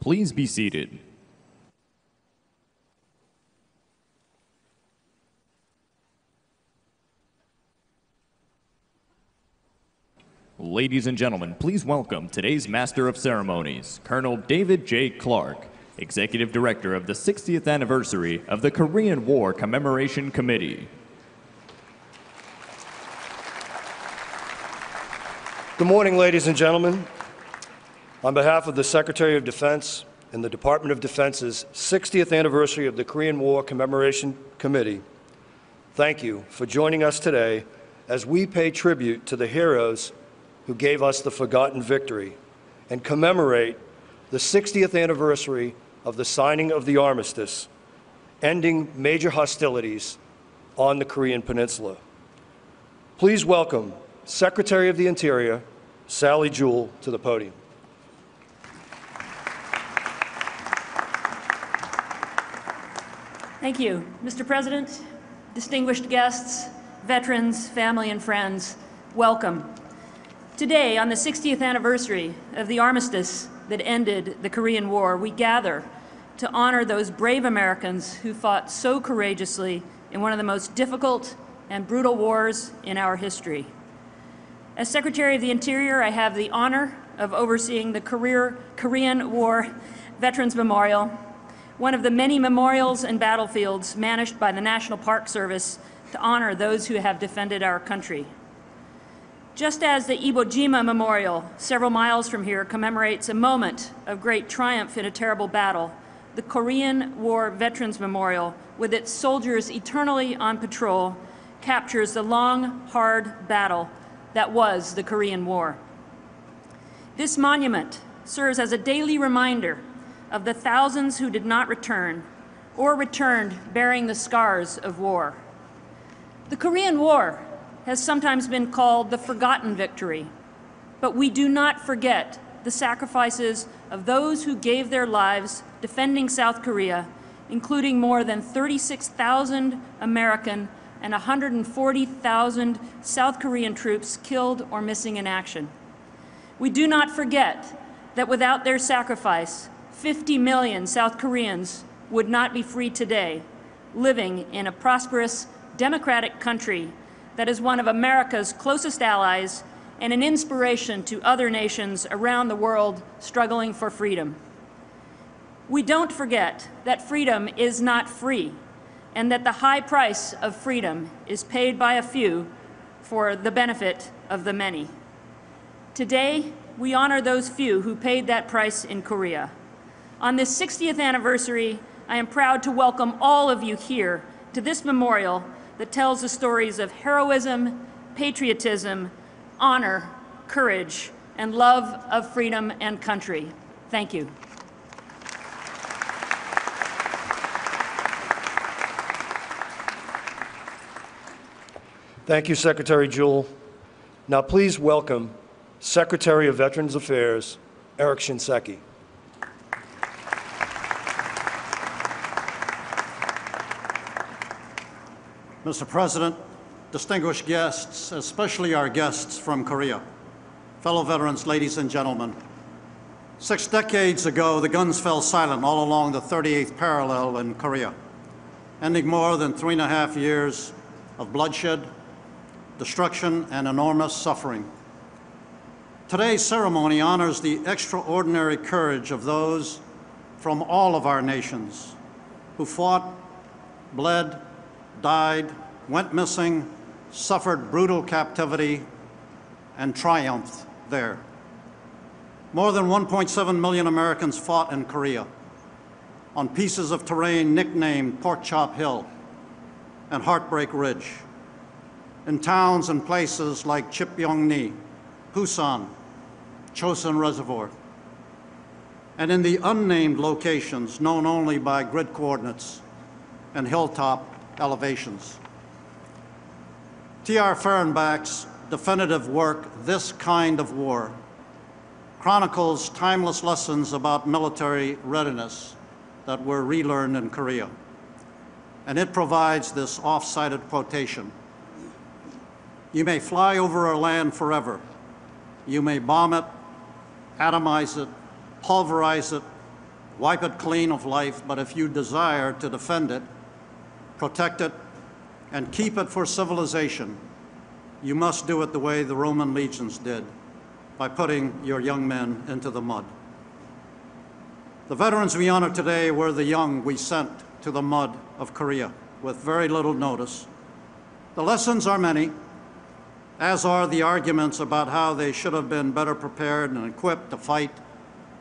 Please be seated. Ladies and gentlemen, please welcome today's Master of Ceremonies, Colonel David J. Clark, Executive Director of the 60th Anniversary of the Korean War Commemoration Committee. Good morning, ladies and gentlemen. On behalf of the Secretary of Defense and the Department of Defense's 60th Anniversary of the Korean War Commemoration Committee, thank you for joining us today as we pay tribute to the heroes who gave us the forgotten victory and commemorate the 60th anniversary of the signing of the armistice, ending major hostilities on the Korean Peninsula. Please welcome Secretary of the Interior, Sally Jewell, to the podium. Thank you, Mr. President, distinguished guests, veterans, family, and friends, welcome. Today, on the 60th anniversary of the armistice that ended the Korean War, we gather to honor those brave Americans who fought so courageously in one of the most difficult and brutal wars in our history. As Secretary of the Interior, I have the honor of overseeing the Korean War Veterans Memorial, one of the many memorials and battlefields managed by the National Park Service to honor those who have defended our country. Just as the Iwo Jima Memorial, several miles from here, commemorates a moment of great triumph in a terrible battle, the Korean War Veterans Memorial, with its soldiers eternally on patrol, captures the long, hard battle that was the Korean War. This monument serves as a daily reminder of the thousands who did not return or returned bearing the scars of war. The Korean War has sometimes been called the forgotten victory, but we do not forget the sacrifices of those who gave their lives defending South Korea, including more than 36,000 American and 140,000 South Korean troops killed or missing in action. We do not forget that without their sacrifice, 50 million South Koreans would not be free today, living in a prosperous, democratic country that is one of America's closest allies and an inspiration to other nations around the world struggling for freedom. We don't forget that freedom is not free, and that the high price of freedom is paid by a few for the benefit of the many. Today, we honor those few who paid that price in Korea. On this 60th anniversary, I am proud to welcome all of you here to this memorial that tells the stories of heroism, patriotism, honor, courage, and love of freedom and country. Thank you. Thank you, Secretary Jewell. Now please welcome Secretary of Veterans Affairs, Eric Shinseki. Mr. President, distinguished guests, especially our guests from Korea, fellow veterans, ladies and gentlemen, 6 decades ago, the guns fell silent all along the 38th parallel in Korea, ending more than 3.5 years of bloodshed, destruction, and enormous suffering. Today's ceremony honors the extraordinary courage of those from all of our nations who fought, bled, died, went missing, suffered brutal captivity, and triumphed there. More than 1.7 million Americans fought in Korea on pieces of terrain nicknamed Pork Chop Hill and Heartbreak Ridge, in towns and places like Chipyeong-ni, Busan, Chosun Reservoir, and in the unnamed locations known only by grid coordinates and hilltop elevations. T.R. Fehrenbach's definitive work, This Kind of War, chronicles timeless lessons about military readiness that were relearned in Korea. And it provides this oft-cited quotation: "You may fly over our land forever. You may bomb it, atomize it, pulverize it, wipe it clean of life, but if you desire to defend it, protect it, and keep it for civilization, you must do it the way the Roman legions did, by putting your young men into the mud. The veterans we honor today were the young we sent to the mud of Korea with very little notice. The lessons are many, as are the arguments about how they should have been better prepared and equipped to fight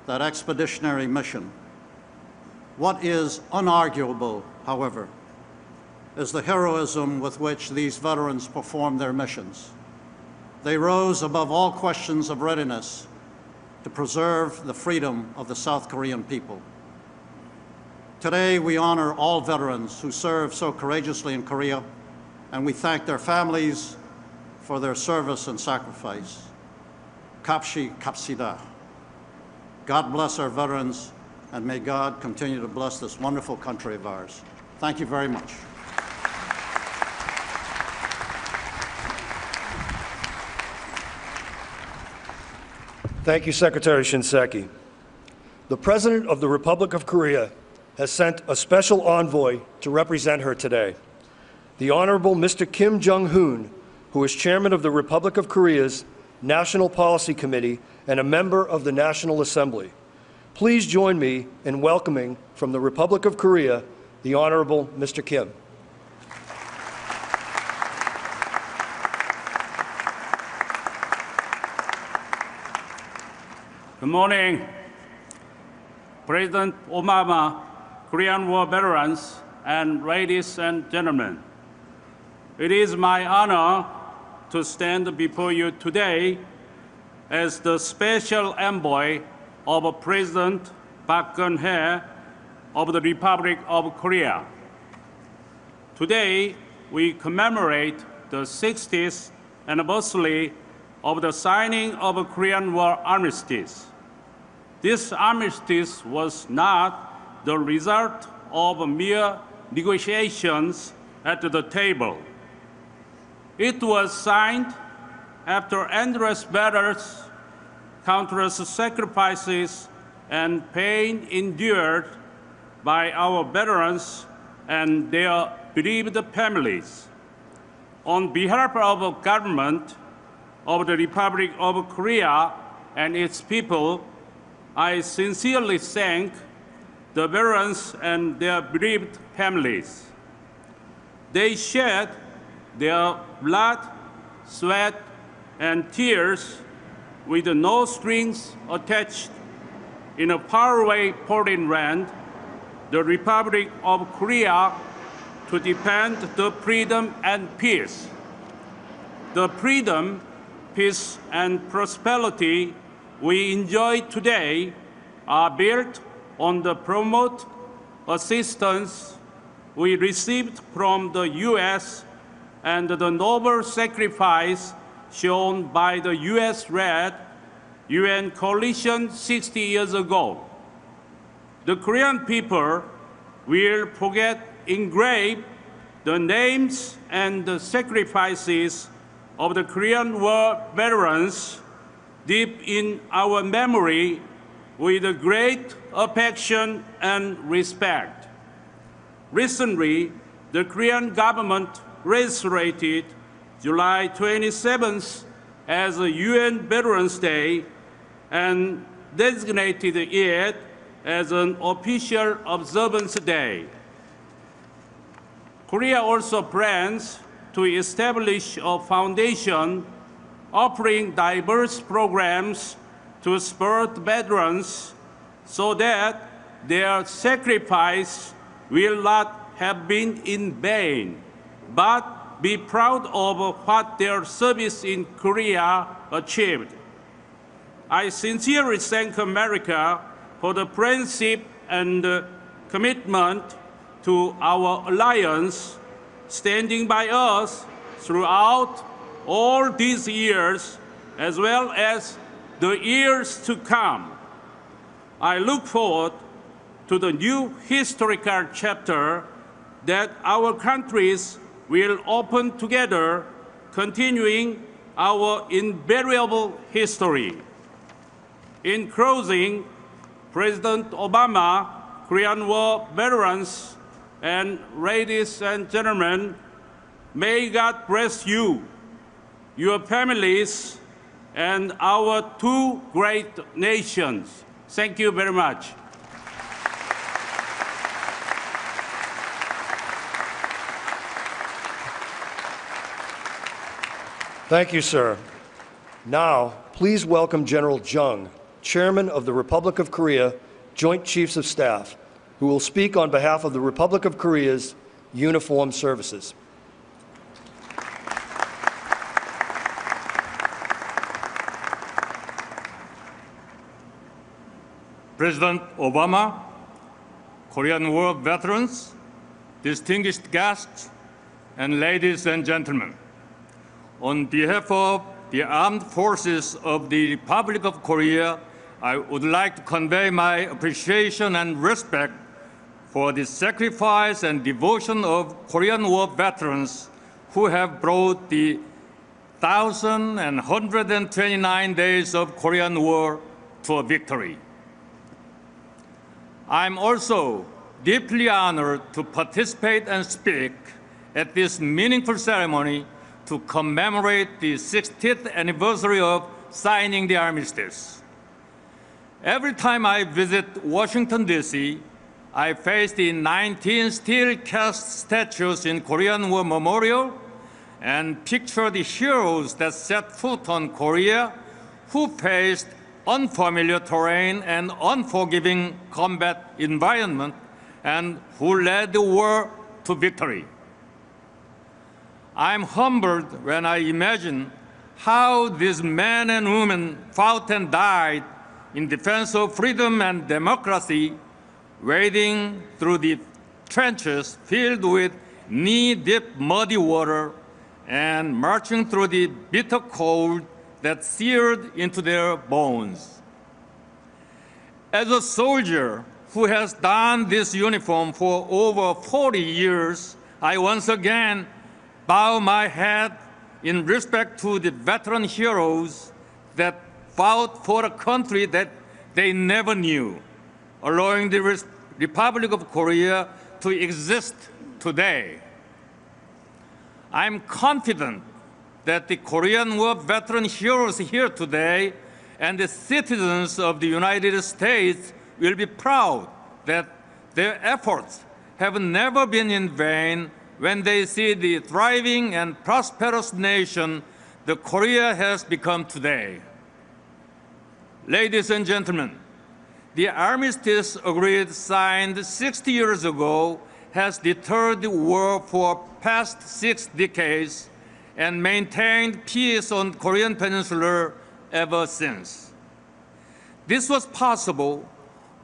that expeditionary mission. What is unarguable, however, is the heroism with which these veterans performed their missions. They rose above all questions of readiness to preserve the freedom of the South Korean people. Today, we honor all veterans who served so courageously in Korea, and we thank their families for their service and sacrifice. Kap시 kapsida. God bless our veterans, and may God continue to bless this wonderful country of ours. Thank you very much. Thank you, Secretary Shinseki. The President of the Republic of Korea has sent a special envoy to represent her today. The Honorable Mr. Kim Jong-hoon, who is Chairman of the Republic of Korea's National Policy Committee and a member of the National Assembly. Please join me in welcoming from the Republic of Korea, the Honorable Mr. Kim. Good morning, President Obama, Korean War veterans, and ladies and gentlemen. It is my honor to stand before you today as the special envoy of President Park Geun-hye of the Republic of Korea. Today, we commemorate the 60th anniversary of the signing of a Korean War armistice. This armistice was not the result of mere negotiations at the table. It was signed after endless battles, countless sacrifices, and pain endured by our veterans and their bereaved families. On behalf of the government of the Republic of Korea and its people, I sincerely thank the veterans and their bereaved families. They shed their blood, sweat, and tears with no strings attached in a faraway foreign land, the Republic of Korea, to defend the freedom and peace. The freedom, peace, and prosperity we enjoy today are built on the prompt assistance we received from the U.S. and the noble sacrifice shown by the U.S.-led UN coalition 60 years ago. The Korean people will forget engrave the names and the sacrifices of the Korean War veterans deep in our memory with great affection and respect. Recently, the Korean government reiterated July 27th as a UN Veterans Day and designated it as an official observance day. Korea also plans to establish a foundation offering diverse programs to support veterans so that their sacrifice will not have been in vain, but be proud of what their service in Korea achieved. I sincerely thank America for the friendship and commitment to our alliance, standing by us throughout all these years, as well as the years to come. I look forward to the new historical chapter that our countries will open together, continuing our invariable history. In closing, President Obama, Korean War veterans, and ladies and gentlemen, may God bless you, your families, and our two great nations. Thank you very much. Thank you, sir. Now, please welcome General Jung, Chairman of the Republic of Korea Joint Chiefs of Staff, who will speak on behalf of the Republic of Korea's uniformed services. President Obama, Korean War veterans, distinguished guests, and ladies and gentlemen, on behalf of the Armed Forces of the Republic of Korea, I would like to convey my appreciation and respect for the sacrifice and devotion of Korean War veterans who have brought the 1,129 days of Korean War to a victory. I'm also deeply honored to participate and speak at this meaningful ceremony to commemorate the 60th anniversary of signing the armistice. Every time I visit Washington, D.C., I face the 19 steel-cast statues in Korean War Memorial and picture the heroes that set foot on Korea who faced unfamiliar terrain and unforgiving combat environment and who led the war to victory. I'm humbled when I imagine how these men and women fought and died in defense of freedom and democracy, wading through the trenches filled with knee-deep muddy water and marching through the bitter cold that seared into their bones. As a soldier who has donned this uniform for over 40 years, I once again bow my head in respect to the veteran heroes that fought for a country that they never knew, allowing the Republic of Korea to exist today. I'm confident that the Korean War veteran heroes here today and the citizens of the United States will be proud that their efforts have never been in vain when they see the thriving and prosperous nation that Korea has become today. Ladies and gentlemen, the armistice agreed signed 60 years ago has deterred the war for past 6 decades and maintained peace on the Korean Peninsula ever since. This was possible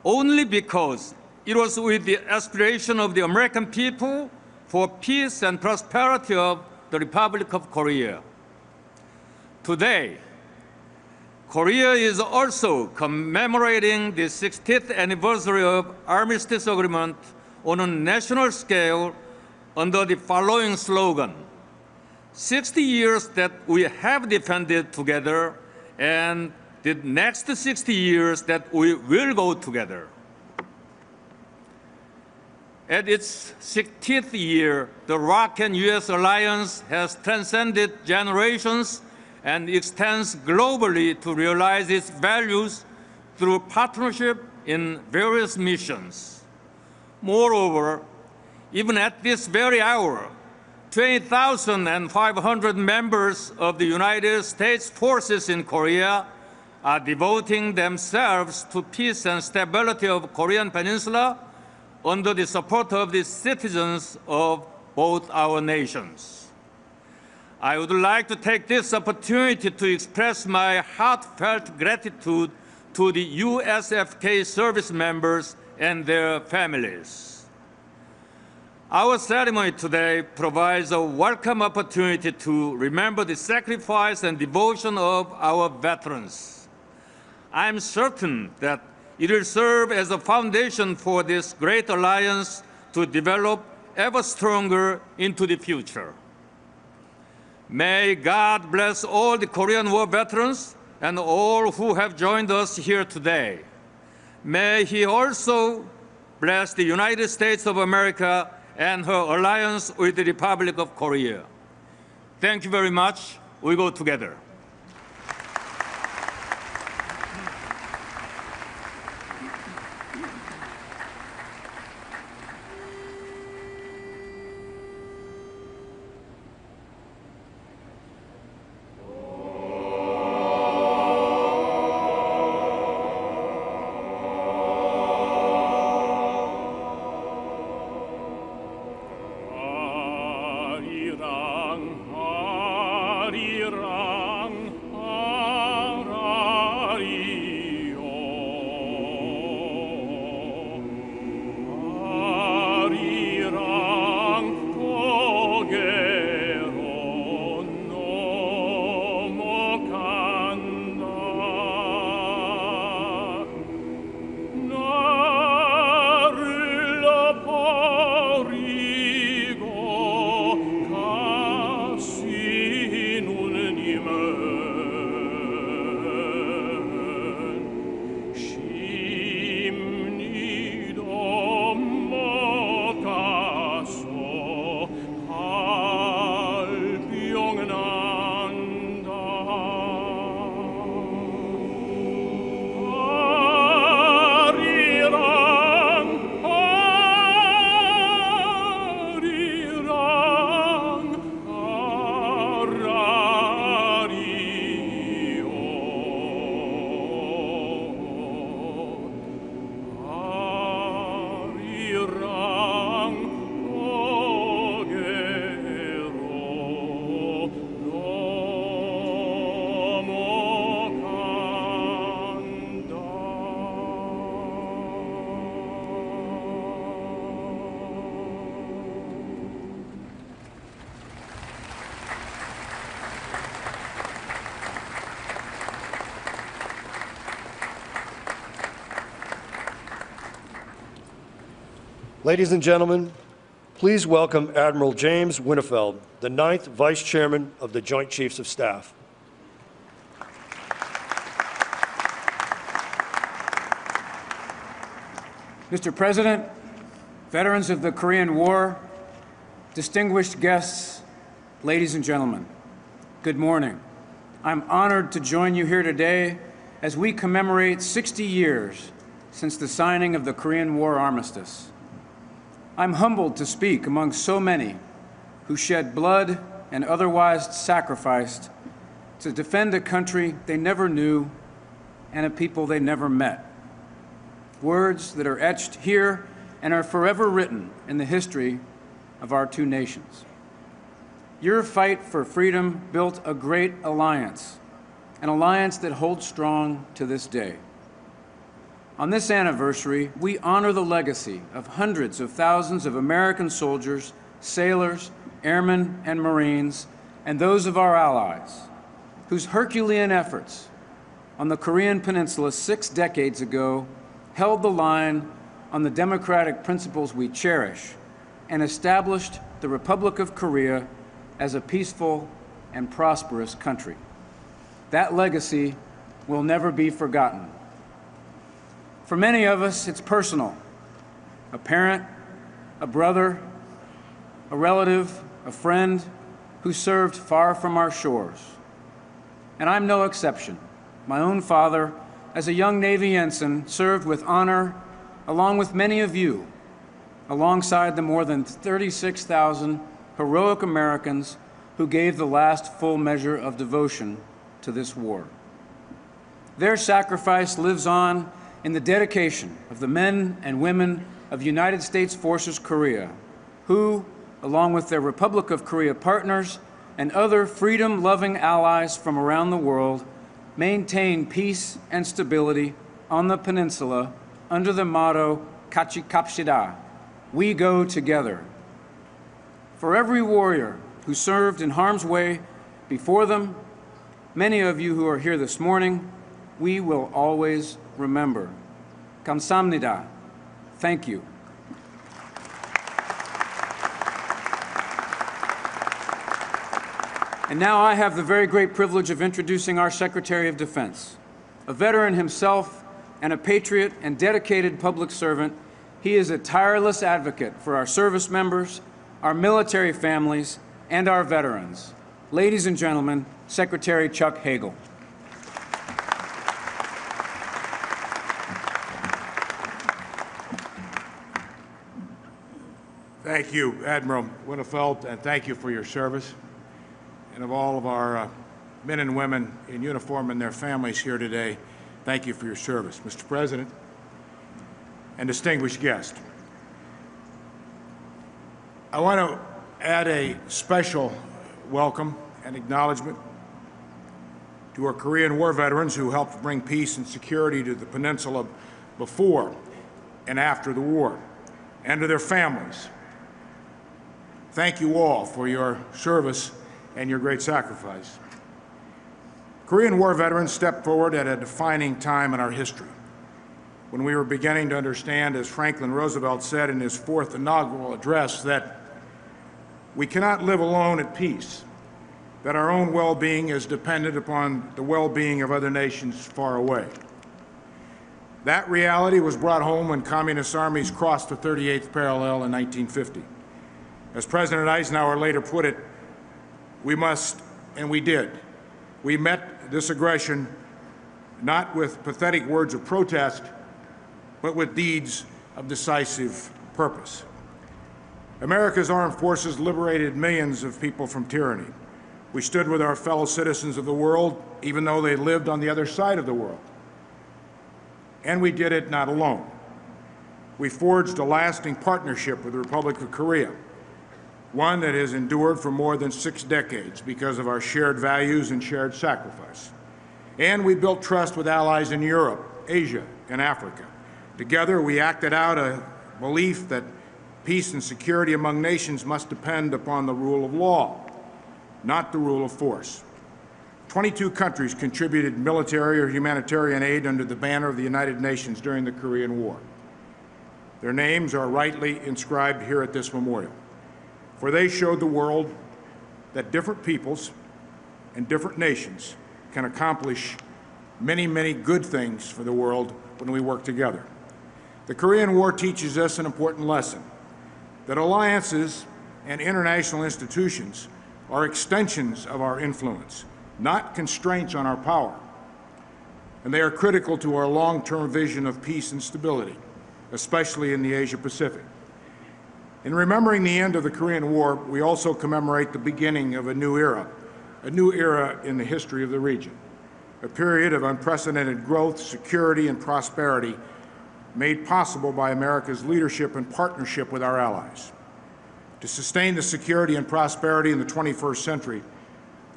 only because it was with the aspiration of the American people for peace and prosperity of the Republic of Korea. Today, Korea is also commemorating the 60th anniversary of Armistice Agreement on a national scale under the following slogan: 60 years that we have defended together, and the next 60 years that we will go together. At its 60th year, the ROK and U.S. alliance has transcended generations and extends globally to realize its values through partnership in various missions. Moreover, even at this very hour, 20,500 members of the United States forces in Korea are devoting themselves to peace and stability of the Korean Peninsula under the support of the citizens of both our nations. I would like to take this opportunity to express my heartfelt gratitude to the USFK service members and their families. Our ceremony today provides a welcome opportunity to remember the sacrifice and devotion of our veterans. I am certain that it will serve as a foundation for this great alliance to develop ever stronger into the future. May God bless all the Korean War veterans and all who have joined us here today. May he also bless the United States of America and her alliance with the Republic of Korea. Thank you very much. We go together. Ladies and gentlemen, please welcome Admiral James Winnefeld, the 9th Vice Chairman of the Joint Chiefs of Staff. Mr. President, veterans of the Korean War, distinguished guests, ladies and gentlemen, good morning. I'm honored to join you here today as we commemorate 60 years since the signing of the Korean War armistice. I'm humbled to speak among so many who shed blood and otherwise sacrificed to defend a country they never knew and a people they never met. Words that are etched here and are forever written in the history of our two nations. Your fight for freedom built a great alliance, an alliance that holds strong to this day. On this anniversary, we honor the legacy of hundreds of thousands of American soldiers, sailors, airmen, and Marines, and those of our allies, whose Herculean efforts on the Korean Peninsula 6 decades ago held the line on the democratic principles we cherish and established the Republic of Korea as a peaceful and prosperous country. That legacy will never be forgotten. For many of us, it's personal. A parent, a brother, a relative, a friend who served far from our shores. And I'm no exception. My own father, as a young Navy ensign, served with honor along with many of you, alongside the more than 36,000 heroic Americans who gave the last full measure of devotion to this war. Their sacrifice lives on in the dedication of the men and women of United States Forces Korea, who, along with their Republic of Korea partners and other freedom-loving allies from around the world, maintain peace and stability on the peninsula under the motto, Kachi Kapshida, we go together. For every warrior who served in harm's way before them, many of you who are here this morning, we will always remember. Kamsamnida. Thank you. And now I have the very great privilege of introducing our Secretary of Defense, a veteran himself and a patriot and dedicated public servant, he is a tireless advocate for our service members, our military families, and our veterans. Ladies and gentlemen, Secretary Chuck Hagel. Thank you, Admiral Winnefeld, and thank you for your service. And of all of our men and women in uniform and their families here today, thank you for your service. Mr. President and distinguished guests, I want to add a special welcome and acknowledgement to our Korean War veterans who helped bring peace and security to the peninsula before and after the war, and to their families. Thank you all for your service and your great sacrifice. Korean War veterans stepped forward at a defining time in our history, when we were beginning to understand, as Franklin Roosevelt said in his fourth inaugural address, that we cannot live alone at peace, that our own well-being is dependent upon the well-being of other nations far away. That reality was brought home when communist armies crossed the 38th parallel in 1950. As President Eisenhower later put it, we must, and we did. We met this aggression not with pathetic words of protest, but with deeds of decisive purpose. America's armed forces liberated millions of people from tyranny. We stood with our fellow citizens of the world, even though they lived on the other side of the world. And we did it not alone. We forged a lasting partnership with the Republic of Korea, one that has endured for more than 6 decades because of our shared values and shared sacrifice. And we built trust with allies in Europe, Asia, and Africa. Together, we acted out a belief that peace and security among nations must depend upon the rule of law, not the rule of force. 22 countries contributed military or humanitarian aid under the banner of the United Nations during the Korean War. Their names are rightly inscribed here at this memorial, for they showed the world that different peoples and different nations can accomplish many, many good things for the world when we work together. The Korean War teaches us an important lesson, that alliances and international institutions are extensions of our influence, not constraints on our power. And they are critical to our long-term vision of peace and stability, especially in the Asia-Pacific. In remembering the end of the Korean War, we also commemorate the beginning of a new era in the history of the region, a period of unprecedented growth, security, and prosperity made possible by America's leadership and partnership with our allies. To sustain the security and prosperity in the 21st century,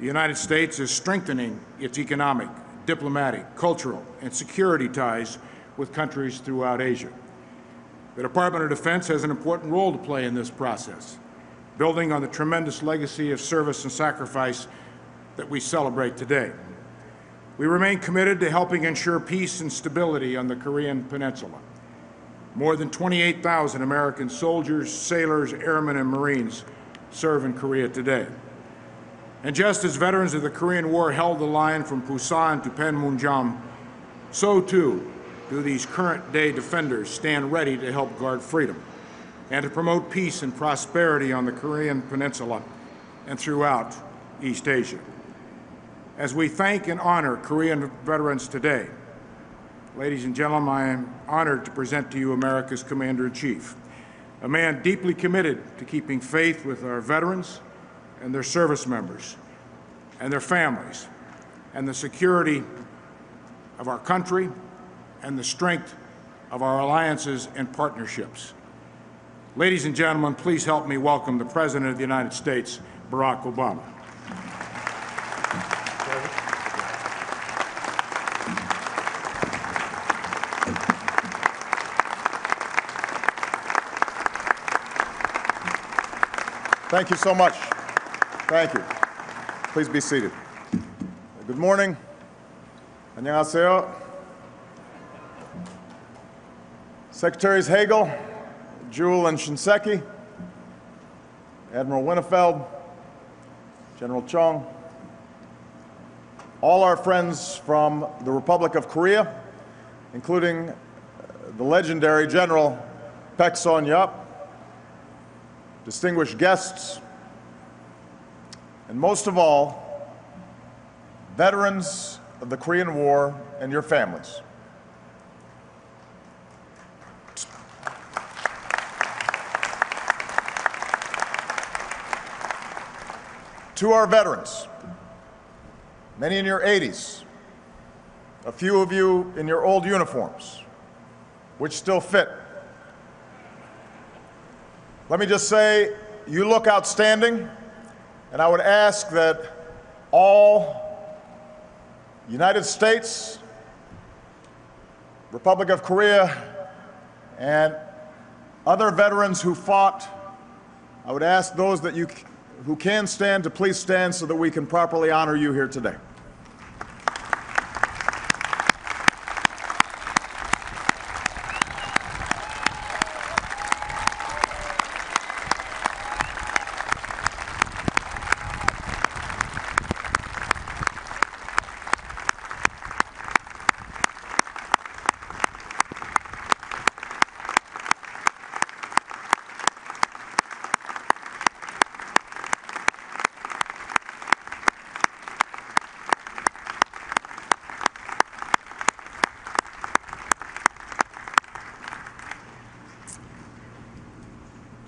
the United States is strengthening its economic, diplomatic, cultural, and security ties with countries throughout Asia. The Department of Defense has an important role to play in this process, building on the tremendous legacy of service and sacrifice that we celebrate today. We remain committed to helping ensure peace and stability on the Korean Peninsula. More than 28,000 American soldiers, sailors, airmen, and Marines serve in Korea today. And just as veterans of the Korean War held the line from Busan to Panmunjom, so too do these current-day defenders stand ready to help guard freedom and to promote peace and prosperity on the Korean Peninsula and throughout East Asia. As we thank and honor Korean veterans today, ladies and gentlemen, I am honored to present to you America's Commander-in-Chief, a man deeply committed to keeping faith with our veterans and their service members and their families and the security of our country and the strength of our alliances and partnerships. Ladies and gentlemen, please help me welcome the President of the United States, Barack Obama. Thank you so much. Thank you. Please be seated. Good morning. 안녕하세요. Secretaries Hagel, Jewell, and Shinseki, Admiral Winnefeld, General Chung, all our friends from the Republic of Korea, including the legendary General Paek Son-yup, distinguished guests, and most of all, veterans of the Korean War and your families. To our veterans, many in your 80s, a few of you in your old uniforms, which still fit. Let me just say, you look outstanding, and I would ask that all United States, Republic of Korea, and other veterans who fought, I would ask those that who can stand to please stand so that we can properly honor you here today.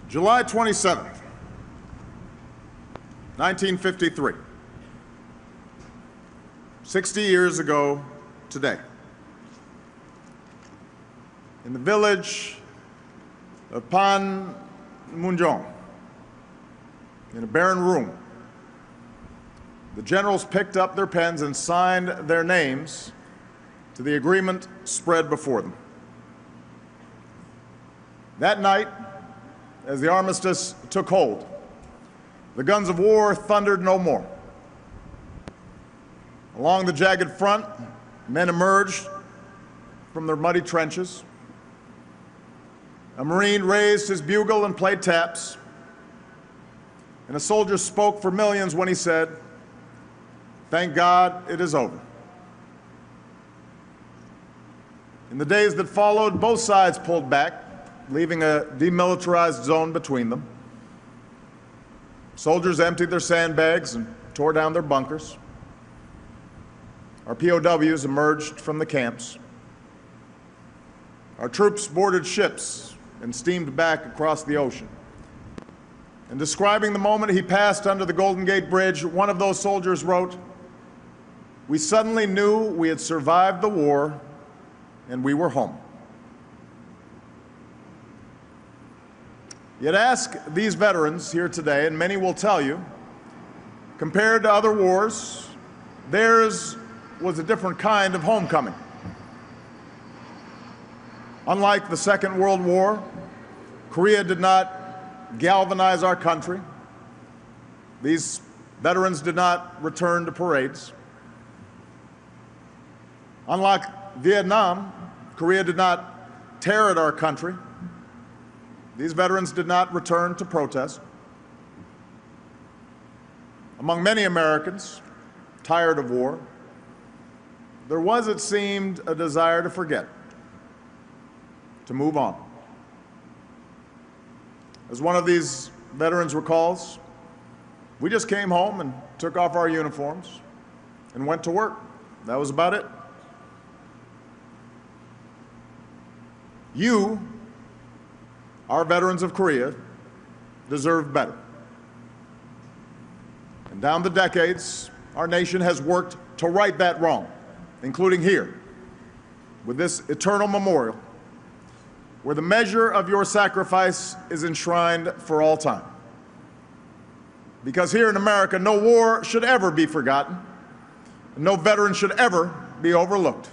July 27th, 1953, 60 years ago today, in the village of Panmunjom, in a barren room, the generals picked up their pens and signed their names to the agreement spread before them. That night, as the armistice took hold, the guns of war thundered no more. Along the jagged front, men emerged from their muddy trenches. A Marine raised his bugle and played taps, and a soldier spoke for millions when he said, "Thank God it is over." In the days that followed, both sides pulled back, leaving a demilitarized zone between them. Soldiers emptied their sandbags and tore down their bunkers. Our POWs emerged from the camps. Our troops boarded ships and steamed back across the ocean. In describing the moment he passed under the Golden Gate Bridge, one of those soldiers wrote, "We suddenly knew we had survived the war and we were home." Yet ask these veterans here today, and many will tell you, compared to other wars, theirs was a different kind of homecoming. Unlike the Second World War, Korea did not galvanize our country. These veterans did not return to parades. Unlike Vietnam, Korea did not tear at our country. These veterans did not return to protest. Among many Americans tired of war, there was, it seemed, a desire to forget, to move on. As one of these veterans recalls, we just came home and took off our uniforms and went to work. That was about it. You, our veterans of Korea, deserve better. And down the decades, our nation has worked to right that wrong, including here, with this eternal memorial, where the measure of your sacrifice is enshrined for all time. Because here in America, no war should ever be forgotten, and no veteran should ever be overlooked.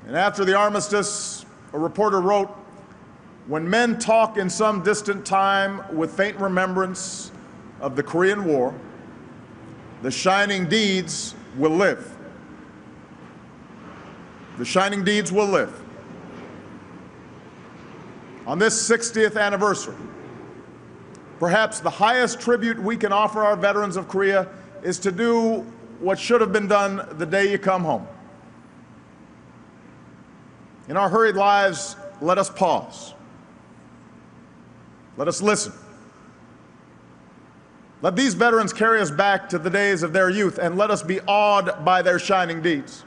And after the armistice, a reporter wrote, "When men talk in some distant time with faint remembrance of the Korean War, the shining deeds will live." The shining deeds will live. On this 60th anniversary, perhaps the highest tribute we can offer our veterans of Korea is to do what should have been done the day you come home. In our hurried lives, let us pause. Let us listen. Let these veterans carry us back to the days of their youth, and let us be awed by their shining deeds.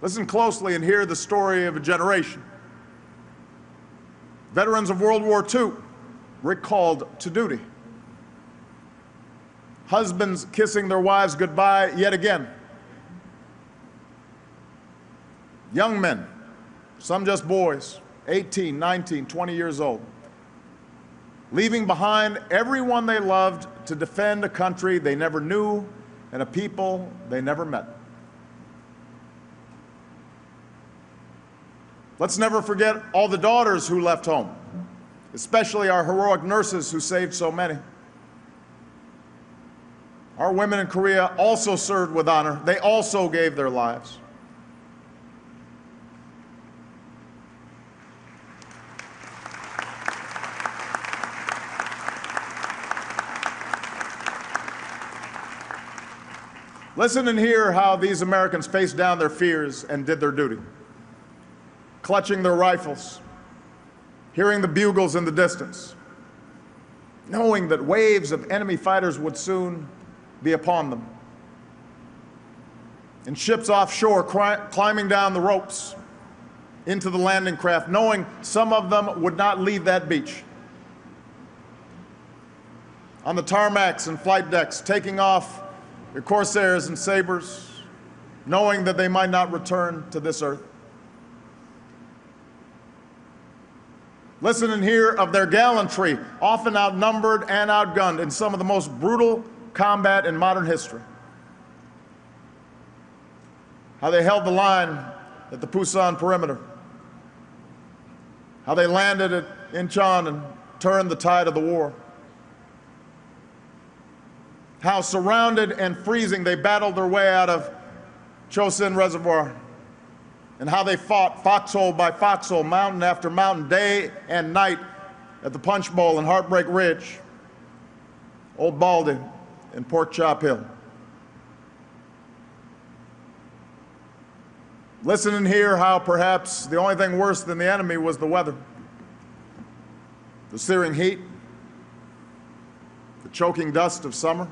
Listen closely and hear the story of a generation. Veterans of World War II recalled to duty. Husbands kissing their wives goodbye yet again. Young men, some just boys, 18, 19, 20 years old, leaving behind everyone they loved to defend a country they never knew and a people they never met. Let's never forget all the daughters who left home, especially our heroic nurses who saved so many. Our women in Korea also served with honor. They also gave their lives. Listen and hear how these Americans faced down their fears and did their duty. Clutching their rifles, hearing the bugles in the distance, knowing that waves of enemy fighters would soon be upon them. In ships offshore, climbing down the ropes into the landing craft, knowing some of them would not leave that beach. On the tarmacs and flight decks, taking off their Corsairs and Sabres, knowing that they might not return to this earth. Listen and hear of their gallantry, often outnumbered and outgunned in some of the most brutal combat in modern history. How they held the line at the Pusan perimeter. How they landed at Incheon and turned the tide of the war. How surrounded and freezing they battled their way out of Chosin Reservoir, and how they fought foxhole by foxhole, mountain after mountain, day and night at the Punch Bowl and Heartbreak Ridge, Old Baldy and Pork Chop Hill. Listen and hear how perhaps the only thing worse than the enemy was the weather. The searing heat, the choking dust of summer,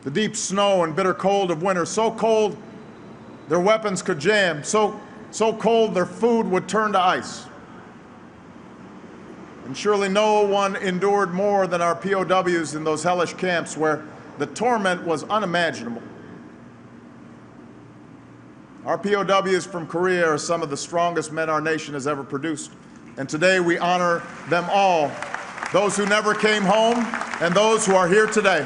the deep snow and bitter cold of winter, so cold their weapons could jam, so cold their food would turn to ice. And surely no one endured more than our POWs in those hellish camps where the torment was unimaginable. Our POWs from Korea are some of the strongest men our nation has ever produced. And today we honor them all, those who never came home and those who are here today.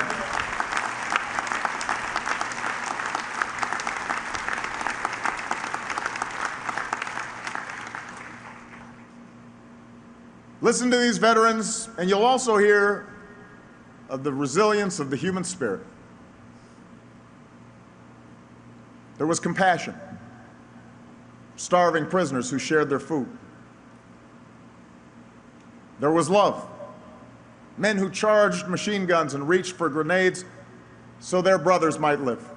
Listen to these veterans, and you'll also hear of the resilience of the human spirit. There was compassion, starving prisoners who shared their food. There was love, men who charged machine guns and reached for grenades so their brothers might live.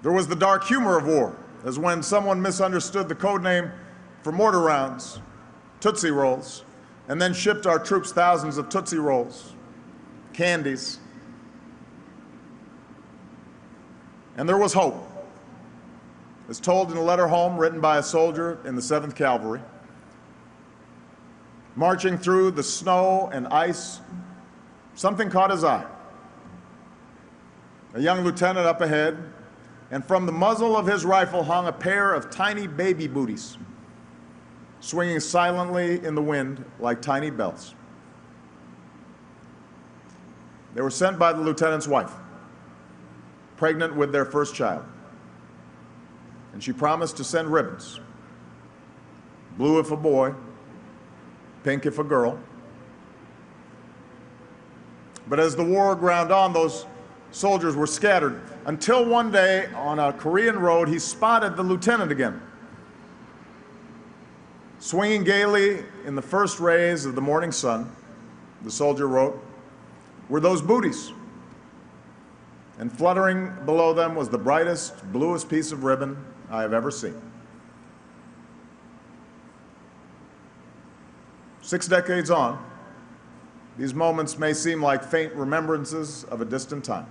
There was the dark humor of war, as when someone misunderstood the code name for mortar rounds, Tootsie Rolls, and then shipped our troops thousands of Tootsie Rolls, candies. And there was hope, as told in a letter home written by a soldier in the 7th Cavalry. Marching through the snow and ice, something caught his eye. A young lieutenant up ahead, and from the muzzle of his rifle hung a pair of tiny baby booties, swinging silently in the wind like tiny bells. They were sent by the lieutenant's wife, pregnant with their first child. And she promised to send ribbons, blue if a boy, pink if a girl. But as the war ground on, those soldiers were scattered, until one day on a Korean road, he spotted the lieutenant again. Swinging gaily in the first rays of the morning sun, the soldier wrote, were those booties. and fluttering below them was the brightest, bluest piece of ribbon I have ever seen. 6 decades on, these moments may seem like faint remembrances of a distant time.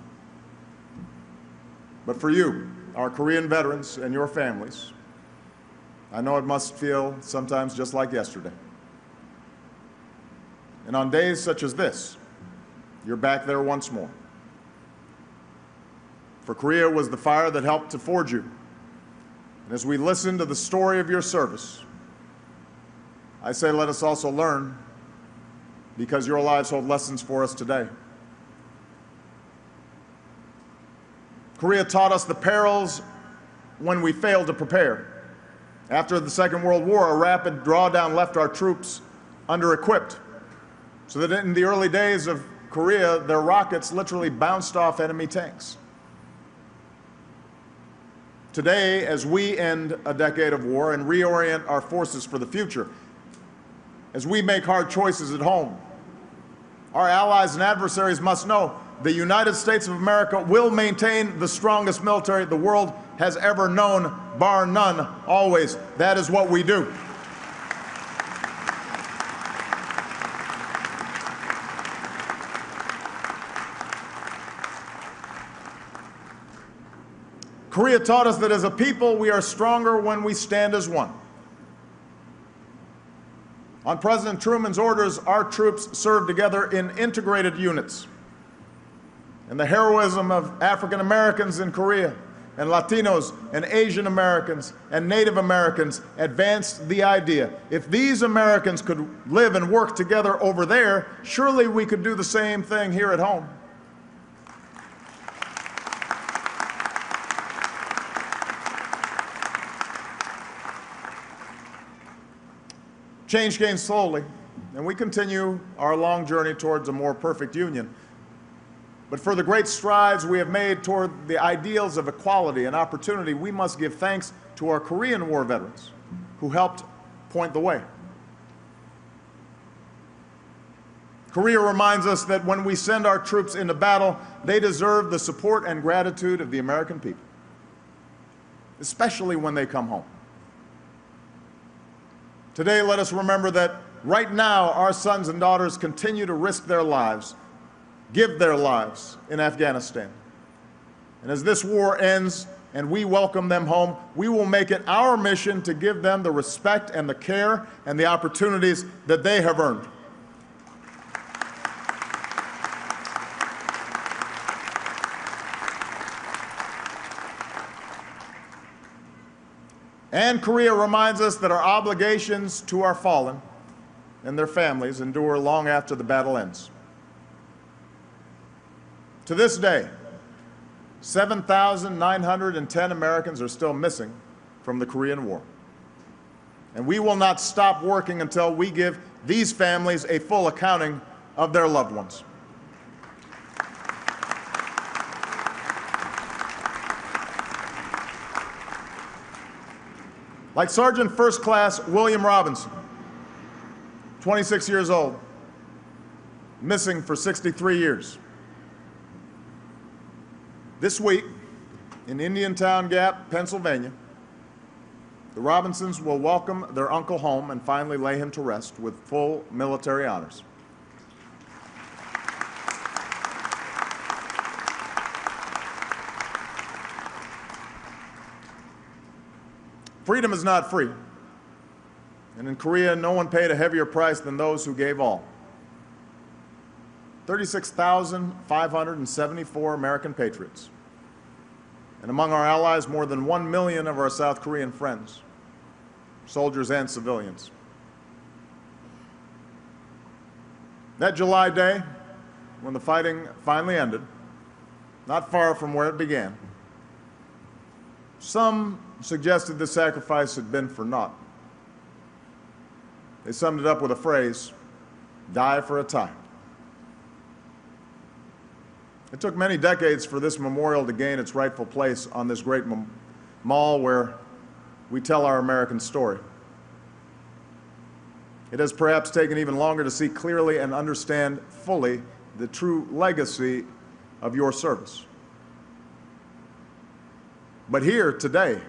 But for you, our Korean veterans and your families, I know it must feel sometimes just like yesterday. And on days such as this, you're back there once more. For Korea was the fire that helped to forge you. And as we listen to the story of your service, I say let us also learn, because your lives hold lessons for us today. Korea taught us the perils when we failed to prepare. After the Second World War, a rapid drawdown left our troops under-equipped, so that in the early days of Korea, their rockets literally bounced off enemy tanks. Today, as we end a decade of war and reorient our forces for the future, as we make hard choices at home, our allies and adversaries must know the United States of America will maintain the strongest military the world has ever known, bar none, always. That is what we do. Korea taught us that as a people, we are stronger when we stand as one. On President Truman's orders, our troops served together in integrated units. And the heroism of African Americans in Korea, and Latinos, and Asian Americans, and Native Americans advanced the idea, if these Americans could live and work together over there, surely we could do the same thing here at home. Change came slowly, and we continue our long journey towards a more perfect union. But for the great strides we have made toward the ideals of equality and opportunity, we must give thanks to our Korean War veterans who helped point the way. Korea reminds us that when we send our troops into battle, they deserve the support and gratitude of the American people, especially when they come home. Today, let us remember that right now, our sons and daughters continue to risk their lives, give their lives in Afghanistan. And as this war ends and we welcome them home, we will make it our mission to give them the respect and the care and the opportunities that they have earned. And Korea reminds us that our obligations to our fallen and their families endure long after the battle ends. To this day, 7,910 Americans are still missing from the Korean War. And we will not stop working until we give these families a full accounting of their loved ones. Like Sergeant First Class William Robinson, 26 years old, missing for 63 years. This week, in Indiantown Gap, Pennsylvania, the Robinsons will welcome their uncle home and finally lay him to rest with full military honors. Freedom is not free, and in Korea, no one paid a heavier price than those who gave all. 36,574 American patriots, and among our allies, more than 1 million of our South Korean friends, soldiers and civilians. That July day, when the fighting finally ended, not far from where it began, some suggested this sacrifice had been for naught. They summed it up with a phrase, die for a time. It took many decades for this memorial to gain its rightful place on this great mall where we tell our American story. It has perhaps taken even longer to see clearly and understand fully the true legacy of your service. But here, today,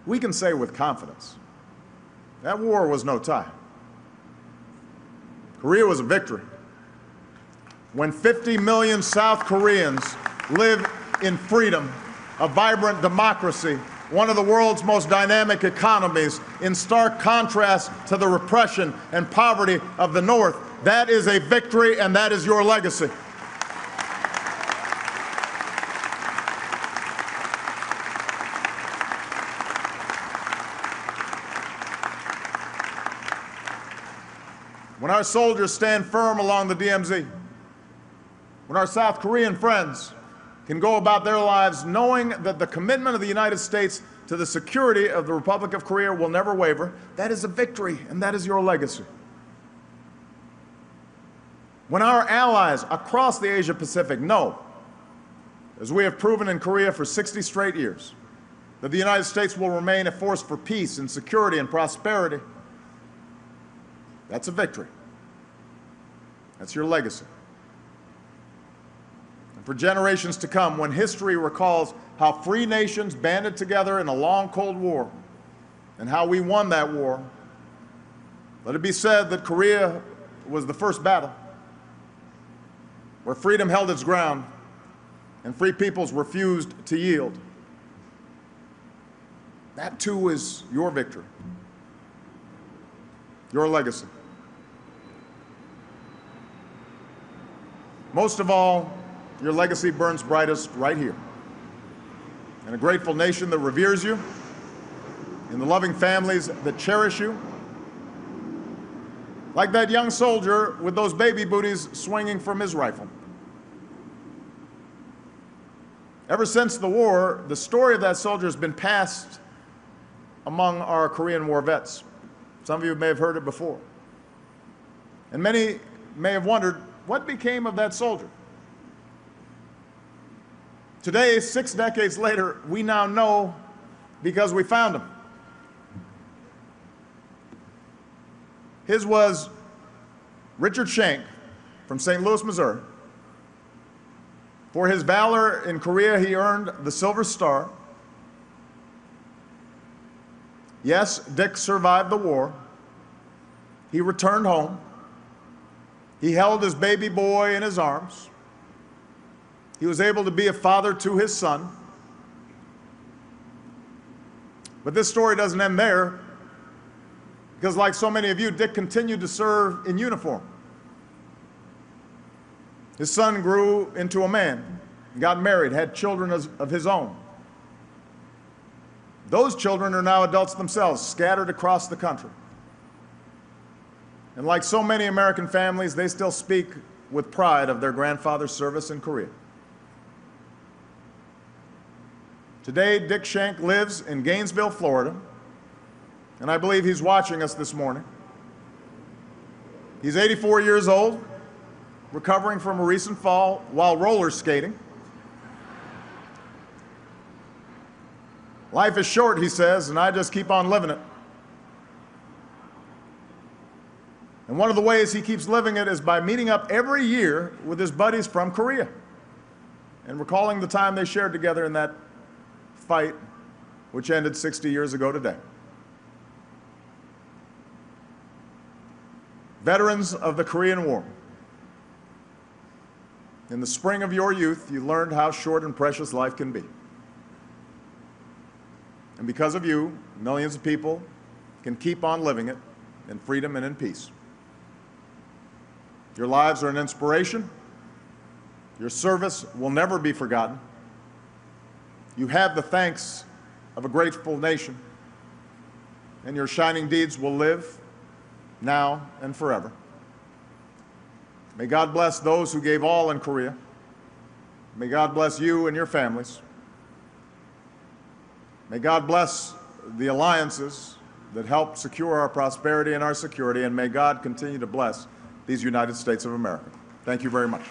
we can say with confidence, that war was no tie. Korea was a victory. When 50 million South Koreans live in freedom, a vibrant democracy, one of the world's most dynamic economies, in stark contrast to the repression and poverty of the North, that is a victory, and that is your legacy. When our soldiers stand firm along the DMZ, when our South Korean friends can go about their lives knowing that the commitment of the United States to the security of the Republic of Korea will never waver, that is a victory, and that is your legacy. When our allies across the Asia-Pacific know, as we have proven in Korea for 60 straight years, that the United States will remain a force for peace and security and prosperity, that's a victory. That's your legacy. And for generations to come, when history recalls how free nations banded together in a long Cold War and how we won that war, let it be said that Korea was the first battle where freedom held its ground and free peoples refused to yield. That too is your victory, your legacy. Most of all, your legacy burns brightest right here, in a grateful nation that reveres you, in the loving families that cherish you, like that young soldier with those baby booties swinging from his rifle. Ever since the war, the story of that soldier has been passed among our Korean War vets. Some of you may have heard it before. And many may have wondered, what became of that soldier? Today, 6 decades later, we now know because we found him. His was Richard Schenck from St. Louis, Missouri. For his valor in Korea, he earned the Silver Star. Yes, Dick survived the war. He returned home. He held his baby boy in his arms. He was able to be a father to his son. But this story doesn't end there, because like so many of you, Dick continued to serve in uniform. His son grew into a man, got married, had children of his own. Those children are now adults themselves, scattered across the country. And like so many American families, they still speak with pride of their grandfather's service in Korea. Today, Dick Schenck lives in Gainesville, Florida, and I believe he's watching us this morning. He's 84 years old, recovering from a recent fall while roller skating. Life is short, he says, and I just keep on living it. And one of the ways he keeps living it is by meeting up every year with his buddies from Korea and recalling the time they shared together in that fight, which ended 60 years ago today. Veterans of the Korean War, in the spring of your youth, you learned how short and precious life can be. And because of you, millions of people can keep on living it in freedom and in peace. Your lives are an inspiration. Your service will never be forgotten. You have the thanks of a grateful nation, and your shining deeds will live now and forever. May God bless those who gave all in Korea. May God bless you and your families. May God bless the alliances that help secure our prosperity and our security, and may God continue to bless these United States of America. Thank you very much.